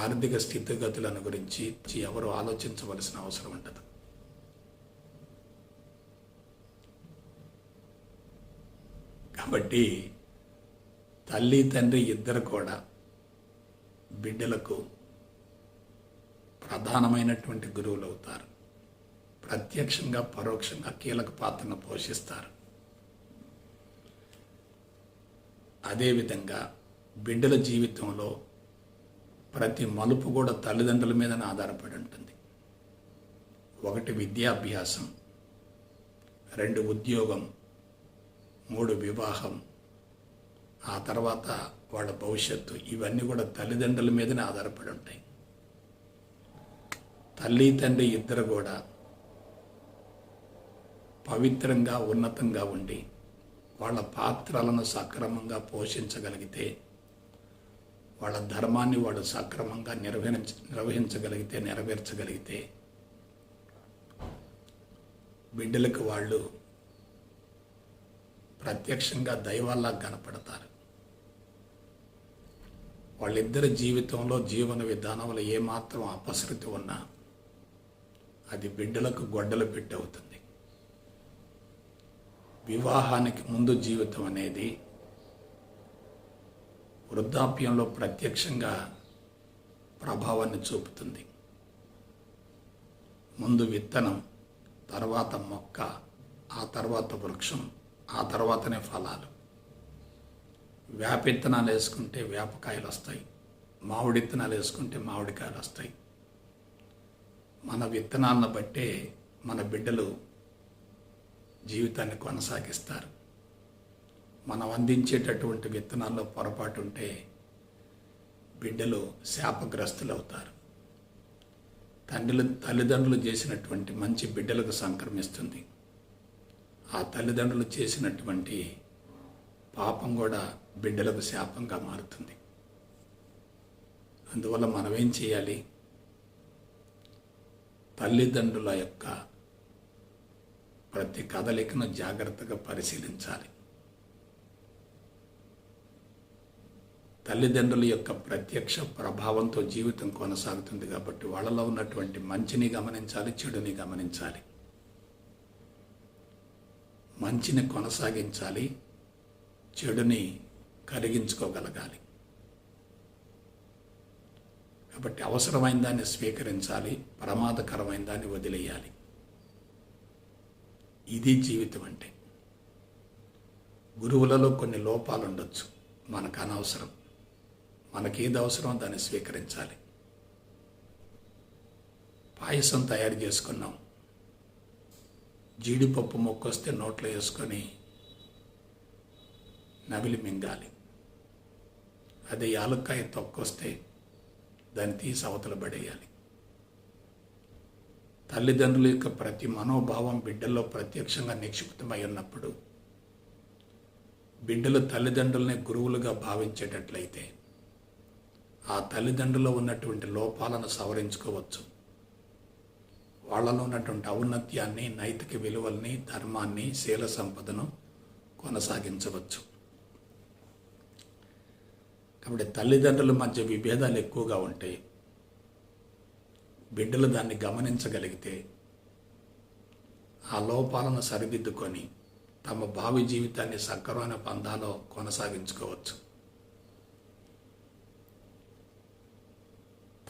ఆర్థిక స్థితిగతులను గురించి ఎవరు ఆలోచించవలసిన అవసరం ఉండదు. కాబట్టి తల్లి తండ్రి ఇద్దరు కూడా బిడ్డలకు ప్రధానమైనటువంటి గురువులు అవుతారు. ప్రత్యక్షంగా పరోక్షంగా కీలక పాత్రను పోషిస్తారు. అదేవిధంగా బిడ్డల జీవితంలో ప్రతి మలుపు కూడా తల్లిదండ్రుల మీదనే ఆధారపడి ఉంటుంది. 1 విద్యాభ్యాసం, 2 ఉద్యోగం, 3 వివాహం, ఆ తర్వాత వాళ్ళ భవిష్యత్తు, ఇవన్నీ కూడా తల్లిదండ్రుల మీదనే ఆధారపడి ఉంటాయి. తల్లి తండ్రి ఇద్దరు కూడా పవిత్రంగా ఉన్నతంగా ఉండి వాళ్ళ పాత్రలను సక్రమంగా పోషించగలిగితే, వాళ్ళ ధర్మాన్ని వాళ్ళు సక్రమంగా నెరవేర్చగలిగితే బిడ్డలకు వాళ్ళు ప్రత్యక్షంగా దైవాల్లా కనపడతారు. వాళ్ళిద్దరి జీవితంలో జీవన విధానంలో ఏమాత్రం అపశృతి ఉన్నా అది బిడ్డలకు గొడ్డలు పెట్టి అవుతుంది. వివాహానికి ముందు జీవితం అనేది వృద్ధాప్యంలో ప్రత్యక్షంగా ప్రభావాన్ని చూపుతుంది. ముందు విత్తనం, తర్వాత మొక్క, ఆ తర్వాత వృక్షం, ఆ తర్వాతనే ఫలాలు. వేప విత్తనాలు వేసుకుంటే వేపకాయలు వస్తాయి, మామిడి విత్తనాలు వేసుకుంటే మామిడికాయలు వస్తాయి. మన విత్తనాలను బట్టే మన బిడ్డలు జీవితాన్ని కొనసాగిస్తారు. మనం అందించేటటువంటి విత్తనాల్లో పొరపాటు ఉంటే బిడ్డలు శాపగ్రస్తులు అవుతారు. తల్లిదండ్రులు చేసినటువంటి మంచి బిడ్డలకు సంక్రమిస్తుంది. ఆ తల్లిదండ్రులు చేసినటువంటి పాపం కూడా బిడ్డలకు శాపంగా మారుతుంది. అందువల్ల మనం ఏం చేయాలి? తల్లిదండ్రుల యొక్క ప్రతి కదలికను జాగ్రత్తగా పరిశీలించాలి. తల్లిదండ్రుల యొక్క ప్రత్యక్ష ప్రభావంతో జీవితం కొనసాగుతుంది కాబట్టి వాళ్ళలో ఉన్నటువంటి మంచిని గమనించాలి, చెడుని గమనించాలి. మంచిని కొనసాగించాలి, చెడుని కరిగించుకోగలగాలి. కాబట్టి అవసరమైన దాన్ని స్వీకరించాలి, ప్రమాదకరమైన దాన్ని వదిలేయాలి. ఇది జీవితం అంటే. గురువులలో కొన్ని లోపాలు ఉండొచ్చు, మనకు అనవసరం. మనకేది అవసరమో దాన్ని స్వీకరించాలి. పాయసం తయారు చేసుకున్నాం. జీడిపప్పు మొక్కొస్తే నోట్లో వేసుకొని నవిలి మింగాలి. అదే యాలక్కాయ తొక్కొస్తే దాన్ని తీసి అవతల పడేయాలి. తల్లిదండ్రుల యొక్క ప్రతి మనోభావం బిడ్డల్లో ప్రత్యక్షంగా నిక్షిప్తమై ఉన్నప్పుడు బిడ్డలు తల్లిదండ్రులనే గురువులుగా భావించేటట్లయితే ఆ తల్లిదండ్రుల్లో ఉన్నటువంటి లోపాలను సవరించుకోవచ్చు. వాళ్ళలో ఉన్నటువంటి ఔన్నత్యాన్ని, నైతిక విలువల్ని, ధర్మాన్ని, శీల సంపదను కొనసాగించవచ్చు. కాబట్టి తల్లిదండ్రుల మధ్య విభేదాలు ఎక్కువగా ఉంటాయి. బిడ్డలు దాన్ని గమనించగలిగితే ఆ లోపాలను సరిదిద్దుకొని తమ భావి జీవితాన్ని సక్రమైన పంథాలో కొనసాగించుకోవచ్చు.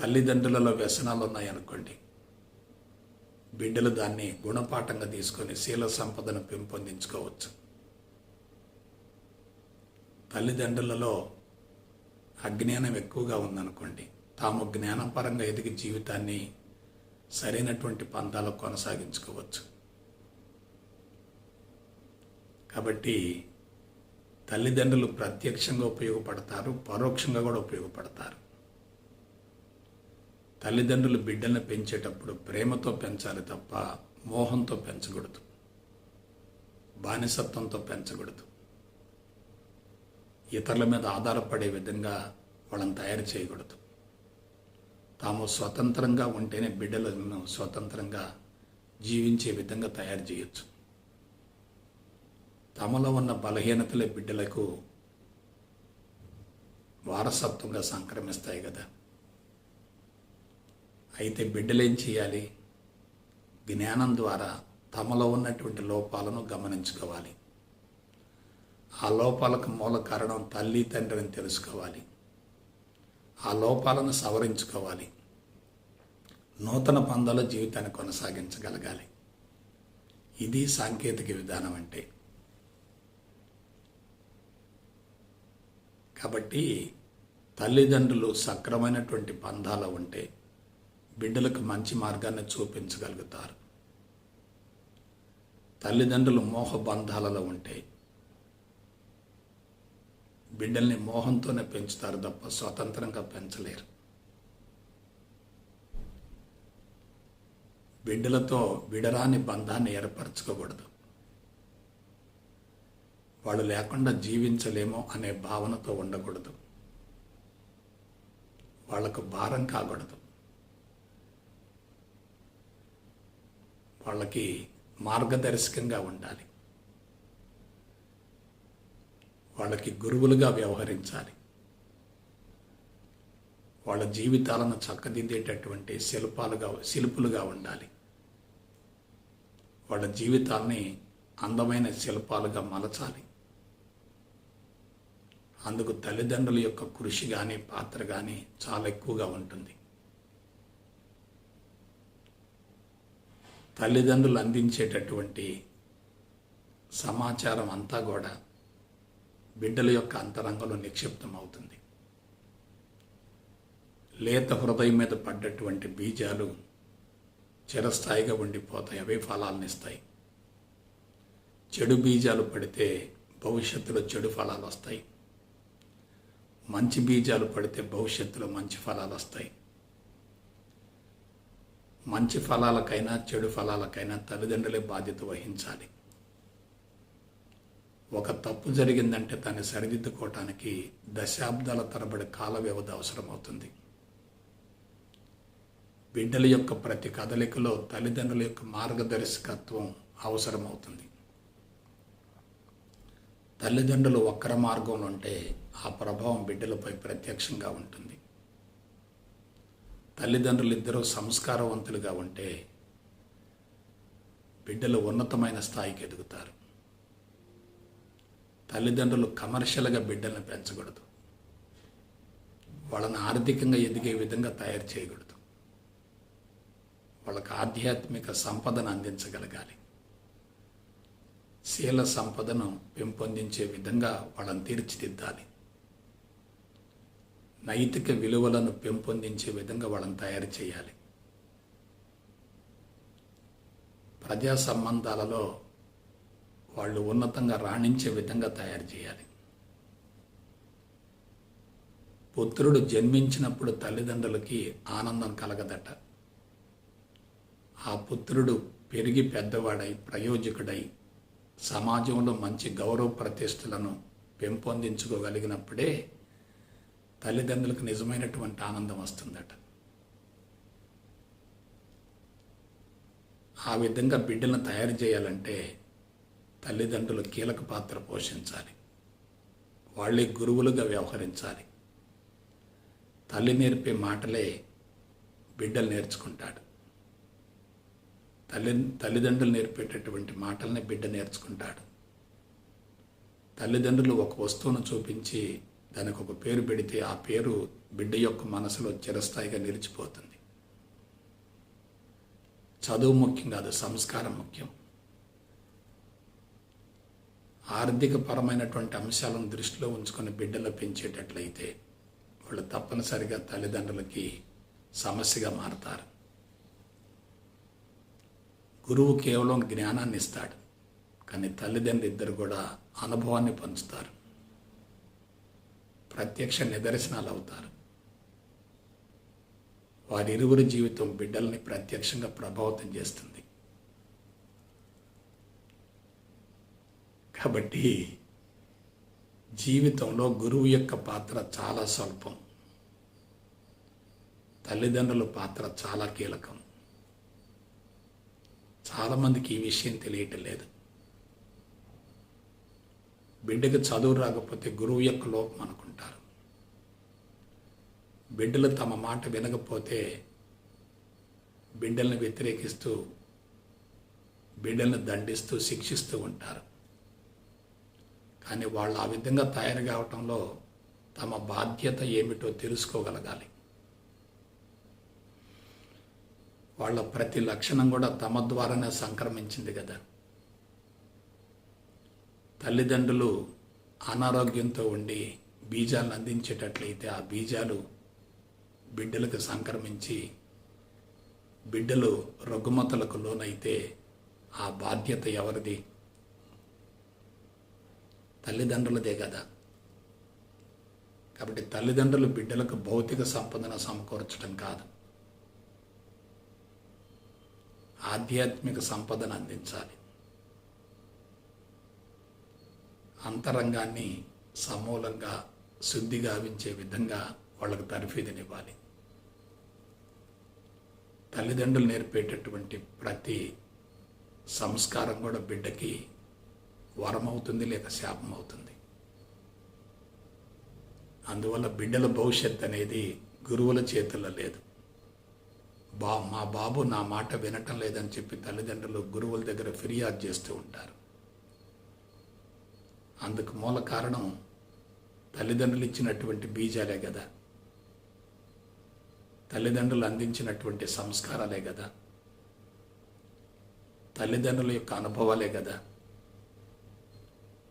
తల్లిదండ్రులలో వ్యసనాలు ఉన్నాయనుకోండి, బిడ్డలు దాన్ని గుణపాఠంగా తీసుకొని శీల సంపదను పెంపొందించుకోవచ్చు. తల్లిదండ్రులలో అజ్ఞానం ఎక్కువగా ఉందనుకోండి, తాము జ్ఞానపరంగా ఎదిగి జీవితాన్ని సరైనటువంటి పంథాలో కొనసాగించుకోవచ్చు. కాబట్టి తల్లిదండ్రులు ప్రత్యక్షంగా ఉపయోగపడతారు, పరోక్షంగా కూడా ఉపయోగపడతారు. తల్లిదండ్రులు బిడ్డలను పెంచేటప్పుడు ప్రేమతో పెంచాలి తప్ప మోహంతో పెంచకూడదు, బానిసత్వంతో పెంచకూడదు. ఇతరుల మీద ఆధారపడే విధంగా వాళ్ళని తయారు చేయకూడదు. తాము స్వతంత్రంగా ఉంటేనే బిడ్డలను స్వతంత్రంగా జీవించే విధంగా తయారు చేయొచ్చు. తమలో ఉన్న బలహీనతలే బిడ్డలకు వారసత్వంగా సంక్రమిస్తాయి కదా. అయితే బిడ్డలేం చేయాలి? జ్ఞానం ద్వారా తమలో ఉన్నటువంటి లోపాలను గమనించుకోవాలి. ఆ లోపాలకు మూల కారణం తల్లి తండ్రిని తెలుసుకోవాలి. ఆ లోపాలను సవరించుకోవాలి. నూతన పందాలో జీవితాన్ని కొనసాగించగలగాలి. ఇది సాంకేతిక విధానం అంటే. కాబట్టి తల్లిదండ్రులు సక్రమైనటువంటి పందాలో ఉంటే బిడ్డలకు మంచి మార్గాన్ని చూపించగలుగుతారు. తల్లిదండ్రులు మోహబంధాలలో ఉంటే బిడ్డల్ని మోహంతోనే పెంచుతారు తప్ప స్వతంత్రంగా పెంచలేరు. బిడ్డలతో విడరాని బంధాన్ని ఏర్పరచుకోకూడదు. వాళ్ళు లేకుండా జీవించలేమో అనే భావనతో ఉండకూడదు. వాళ్లకు భారం కాకూడదు. వాళ్ళకి మార్గదర్శకంగా ఉండాలి. వాళ్ళకి గురువులుగా వ్యవహరించాలి. వాళ్ళ జీవితాలను చక్కదిద్దేటటువంటి శిల్పులుగా ఉండాలి. వాళ్ళ జీవితాల్ని అందమైన శిల్పాలుగా మలచాలి. అందుకు తల్లిదండ్రుల యొక్క కృషి కానీ పాత్ర కానీ చాలా ఎక్కువగా ఉంటుంది. తల్లిదండ్రులు అందించేటటువంటి సమాచారం అంతా కూడా బిడ్డల యొక్క అంతరంగంలో నిక్షిప్తం అవుతుంది. లేత హృదయం మీద పడ్డటువంటి బీజాలు చిరస్థాయిగా ఉండిపోతాయి. అవే ఫలాలను ఇస్తాయి. చెడు బీజాలు పడితే భవిష్యత్తులో చెడు ఫలాలు వస్తాయి. మంచి బీజాలు పడితే భవిష్యత్తులో మంచి ఫలాలు వస్తాయి. మంచి ఫలాలకైనా చెడు ఫలాలకైనా తల్లిదండ్రులే బాధ్యత వహించాలి. ఒక తప్పు జరిగిందంటే దాన్ని సరిదిద్దుకోవటానికి దశాబ్దాల తరబడి కాల వ్యవధి అవసరమవుతుంది. బిడ్డల యొక్క ప్రతి కదలికలో తల్లిదండ్రుల యొక్క మార్గదర్శకత్వం అవసరమవుతుంది. తల్లిదండ్రులు వక్ర మార్గంలో ఉంటే ఆ ప్రభావం బిడ్డలపై ప్రత్యక్షంగా ఉంటుంది. తల్లిదండ్రులు ఇద్దరూ సంస్కారవంతులుగా ఉంటే బిడ్డలు ఉన్నతమైన స్థాయికి ఎదుగుతారు. తల్లిదండ్రులు కమర్షియల్గా బిడ్డలను పెంచకూడదు. వాళ్ళని ఆర్థికంగా ఎదిగే విధంగా తయారు చేయకూడదు. వాళ్ళకి ఆధ్యాత్మిక సంపదను అందించగలగాలి. శీల సంపదను పెంపొందించే విధంగా వాళ్ళని తీర్చిదిద్దాలి. నైతిక విలువలను పెంపొందించే విధంగా వాళ్ళని తయారు చేయాలి. ప్రజా సంబంధాలలో వాళ్ళు ఉన్నతంగా రాణించే విధంగా తయారు చేయాలి. పుత్రుడు జన్మించినప్పుడు తల్లిదండ్రులకి ఆనందం కలగదట. ఆ పుత్రుడు పెరిగి పెద్దవాడై ప్రయోజకుడై సమాజంలో మంచి గౌరవ ప్రతిష్టలను పెంపొందించుకోగలిగినప్పుడే తల్లిదండ్రులకు నిజమైనటువంటి ఆనందం వస్తుందట. ఆ విధంగా బిడ్డలను తయారు చేయాలంటే తల్లిదండ్రులు కీలక పాత్ర పోషించాలి. వాళ్ళే గురువులుగా వ్యవహరించాలి. తల్లి నేర్పే మాటలే బిడ్డలు నేర్చుకుంటాడు. తల్లిదండ్రులు నేర్పేటటువంటి మాటలనే బిడ్డ నేర్చుకుంటాడు. తల్లిదండ్రులు ఒక వస్తువును చూపించి దానికి ఒక పేరు పెడితే ఆ పేరు బిడ్డ యొక్క మనసులో చిరస్థాయిగా నిలిచిపోతుంది. చదువు ముఖ్యం కాదు, సంస్కారం ముఖ్యం. ఆర్థిక పరమైనటువంటి అంశాలను దృష్టిలో ఉంచుకొని బిడ్డలు పెంచేటట్లయితే వాళ్ళు తప్పనిసరిగా తల్లిదండ్రులకి సమస్యగా మారతారు. గురువు కేవలం జ్ఞానాన్ని ఇస్తాడు, కానీ తల్లిదండ్రులు ఇద్దరు కూడా అనుభవాన్ని పంచుతారు, ప్రత్యక్ష నిదర్శనాలు అవుతారు. వారిరువురి జీవితం బిడ్డల్ని ప్రత్యక్షంగా ప్రభావితం చేస్తుంది. కాబట్టి జీవితంలో గురువు యొక్క పాత్ర చాలా స్వల్పం, తల్లిదండ్రుల పాత్ర చాలా కీలకం. చాలామందికి ఈ విషయం తెలియటం లేదు. బిడ్డకు చదువు రాకపోతే గురువు యొక్క లోపం అనుకుంటారు. బిడ్డలు తమ మాట వినకపోతే బిడ్డల్ని వ్యతిరేకిస్తూ, బిడ్డల్ని దండిస్తూ, శిక్షిస్తూ ఉంటారు. కానీ వాళ్ళు ఆ విధంగా తయారు కావటంలో తమ బాధ్యత ఏమిటో తెలుసుకోగలగాలి. వాళ్ళ ప్రతి లక్షణం కూడా తమ ద్వారానే సంక్రమించింది కదా. తల్లిదండ్రులు అనారోగ్యంతో ఉండి బీజాలను అందించేటట్లయితే ఆ బీజాలు బిడ్డలకు సంక్రమించి బిడ్డలు రుగ్మతలకు లోనైతే ఆ బాధ్యత ఎవరిది? తల్లిదండ్రులదే కదా. కాబట్టి తల్లిదండ్రులు బిడ్డలకు భౌతిక సంపదను సమకూర్చడం కాదు, ఆధ్యాత్మిక సంపదను అందించాలి. అంతరంగాన్ని సమూలంగా శుద్ధి గావించే విధంగా వాళ్ళకు తర్ఫీదునివ్వాలి. తల్లిదండ్రులు నేర్పేటటువంటి ప్రతి సంస్కారం కూడా బిడ్డకి వరం అవుతుంది, లేక శాపం అవుతుంది. అందువల్ల బిడ్డల భవిష్యత్ అనేది గురువుల చేతుల్లో లేదు. మా బాబు నా మాట వినటం లేదని చెప్పి తల్లిదండ్రులు గురువుల దగ్గర ఫిర్యాదు చేస్తూ ఉంటారు. అందుకు మూల కారణం తల్లిదండ్రులు ఇచ్చినటువంటి బీజాలే కదా, తల్లిదండ్రులు అందించినటువంటి సంస్కారాలే కదా, తల్లిదండ్రుల యొక్క అనుభవాలే కదా.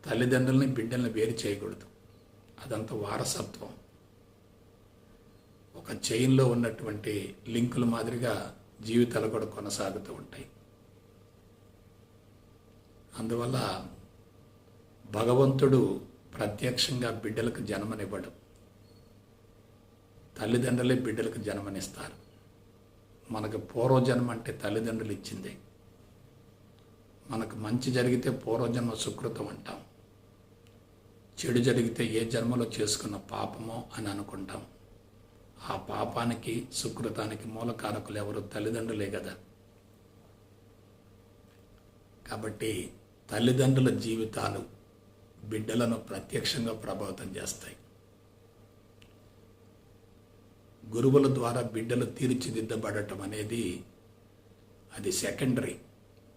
తల్లిదండ్రులని బిడ్డల్ని వేరు చేయకూడదు, అదంతా వారసత్వం. ఒక చైన్లో ఉన్నటువంటి లింకుల మాదిరిగా జీవితాలు కూడా కొనసాగుతూ ఉంటాయి. అందువల్ల భగవంతుడు ప్రత్యక్షంగా బిడ్డలకు జన్మనివ్వడు, తల్లిదండ్రులే బిడ్డలకు జన్మనిస్తారు. మనకు పూర్వజన్మ అంటే తల్లిదండ్రులు ఇచ్చిందే. మనకు మంచి జరిగితే పూర్వజన్మ సుకృతం అంటాం, చెడు జరిగితే ఏ జన్మలో చేసుకున్న పాపమో అని అనుకుంటాం. ఆ పాపానికి సుకృతానికి మూలకారకులు ఎవరు? తల్లిదండ్రులే కదా. కాబట్టి తల్లిదండ్రుల జీవితాలు బిడ్డలను ప్రత్యక్షంగా ప్రభావితం చేస్తాయి. గురువుల ద్వారా బిడ్డలు తీర్చిదిద్దబడటం అనేది అది సెకండరీ,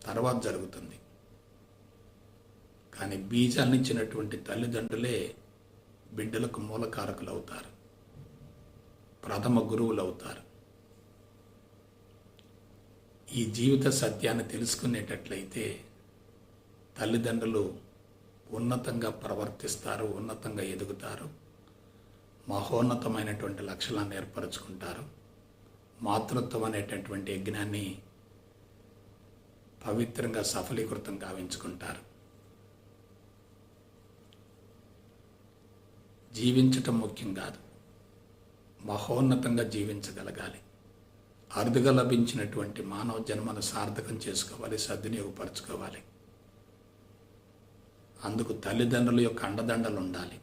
తర్వాత జరుగుతుంది. కానీ బీజాలను ఇచ్చినటువంటి తల్లిదండ్రులే బిడ్డలకు మూలకారకులు అవుతారు, ప్రథమ గురువులు అవుతారు. ఈ జీవిత సత్యాన్ని తెలుసుకునేటట్లయితే తల్లిదండ్రులు ఉన్నతంగా ప్రవర్తిస్తారు, ఉన్నతంగా ఎదుగుతారు, మహోన్నతమైనటువంటి లక్షణాన్ని ఏర్పరచుకుంటారు. మాతృత్వం అనేటటువంటి యజ్ఞాన్ని పవిత్రంగా సఫలీకృతం గావించుకుంటారు. జీవించటం ముఖ్యం కాదు, మహోన్నతంగా జీవించగలగాలి. అరుదుగా లభించినటువంటి మానవ జన్మను సార్థకం చేసుకోవాలి, సద్వినియోగపరచుకోవాలి. అందుకు తల్లిదండ్రుల యొక్క అండదండలు ఉండాలి,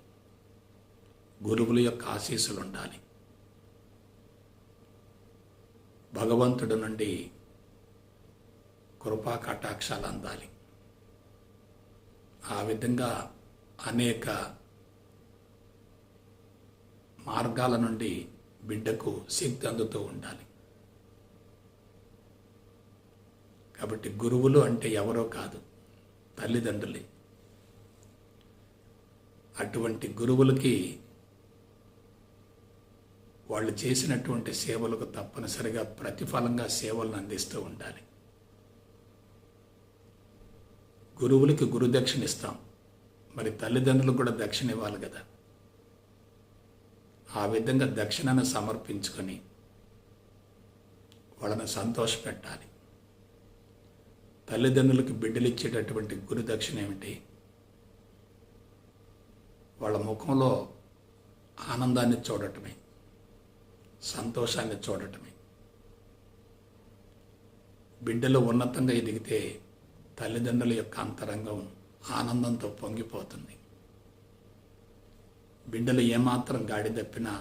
గురువుల యొక్క ఆశీస్సులు ఉండాలి, భగవంతుడి నుండి కృపా కటాక్షాలు అందాలి. ఆ విధంగా అనేక మార్గాల నుండి బిడ్డకు శక్తి అందుతూ ఉండాలి. కాబట్టి గురువులు అంటే ఎవరో కాదు, తల్లిదండ్రులే. అటువంటి గురువులకి వాళ్ళు చేసినటువంటి సేవలకు తప్పనిసరిగా ప్రతిఫలంగా సేవలను అందిస్తూ ఉండాలి. గురువులకి గురుదక్షిణ ఇస్తాం, మరి తల్లిదండ్రులకు కూడా దక్షిణ ఇవ్వాలి కదా. ఆ విధంగా దక్షిణను సమర్పించుకొని వాళ్ళని సంతోషపెట్టాలి. తల్లిదండ్రులకు బిడ్డలు ఇచ్చేటటువంటి గురు దక్షిణ ఏమిటి? వాళ్ళ ముఖంలో ఆనందాన్ని చూడటమే, సంతోషాన్ని చూడటమే. బిడ్డలు ఉన్నతంగా ఎదిగితే తల్లిదండ్రుల యొక్క అంతరంగం ఆనందంతో పొంగిపోతుంది. బిడ్డలు ఏమాత్రం గాడి తప్పినా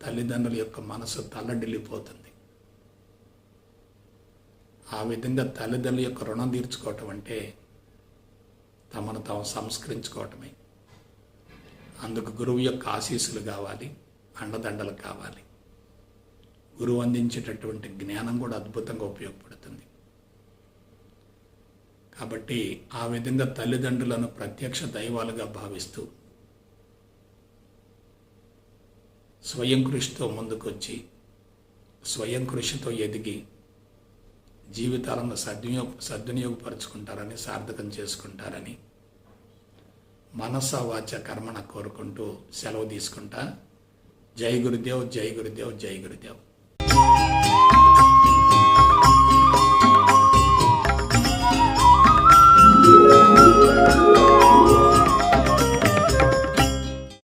తల్లిదండ్రుల యొక్క మనసు తల్లడిల్లిపోతుంది. ఆ విధంగా తల్లిదండ్రుల యొక్క రుణం తీర్చుకోవటం అంటే తమను తాము సంస్కరించుకోవటమే. అందుకు గురువు యొక్క ఆశీస్సులు కావాలి, అండదండలు కావాలి. గురువు అందించేటటువంటి జ్ఞానం కూడా అద్భుతంగా ఉపయోగపడుతుంది. కాబట్టి ఆ విధంగా తల్లిదండ్రులను ప్రత్యక్ష దైవాలుగా భావిస్తూ స్వయం కృషితో ముందుకొచ్చి స్వయం కృషితో ఎదిగి జీవితాలను సద్వినియోగపరుచుకుంటారని, సార్థకం చేసుకుంటారని మనస వాచ కర్మణ కోరుకుంటూ సెలవు తీసుకుంటా. జై గురుదేవ్, జై గురుదేవ్, జై గురుదేవ్.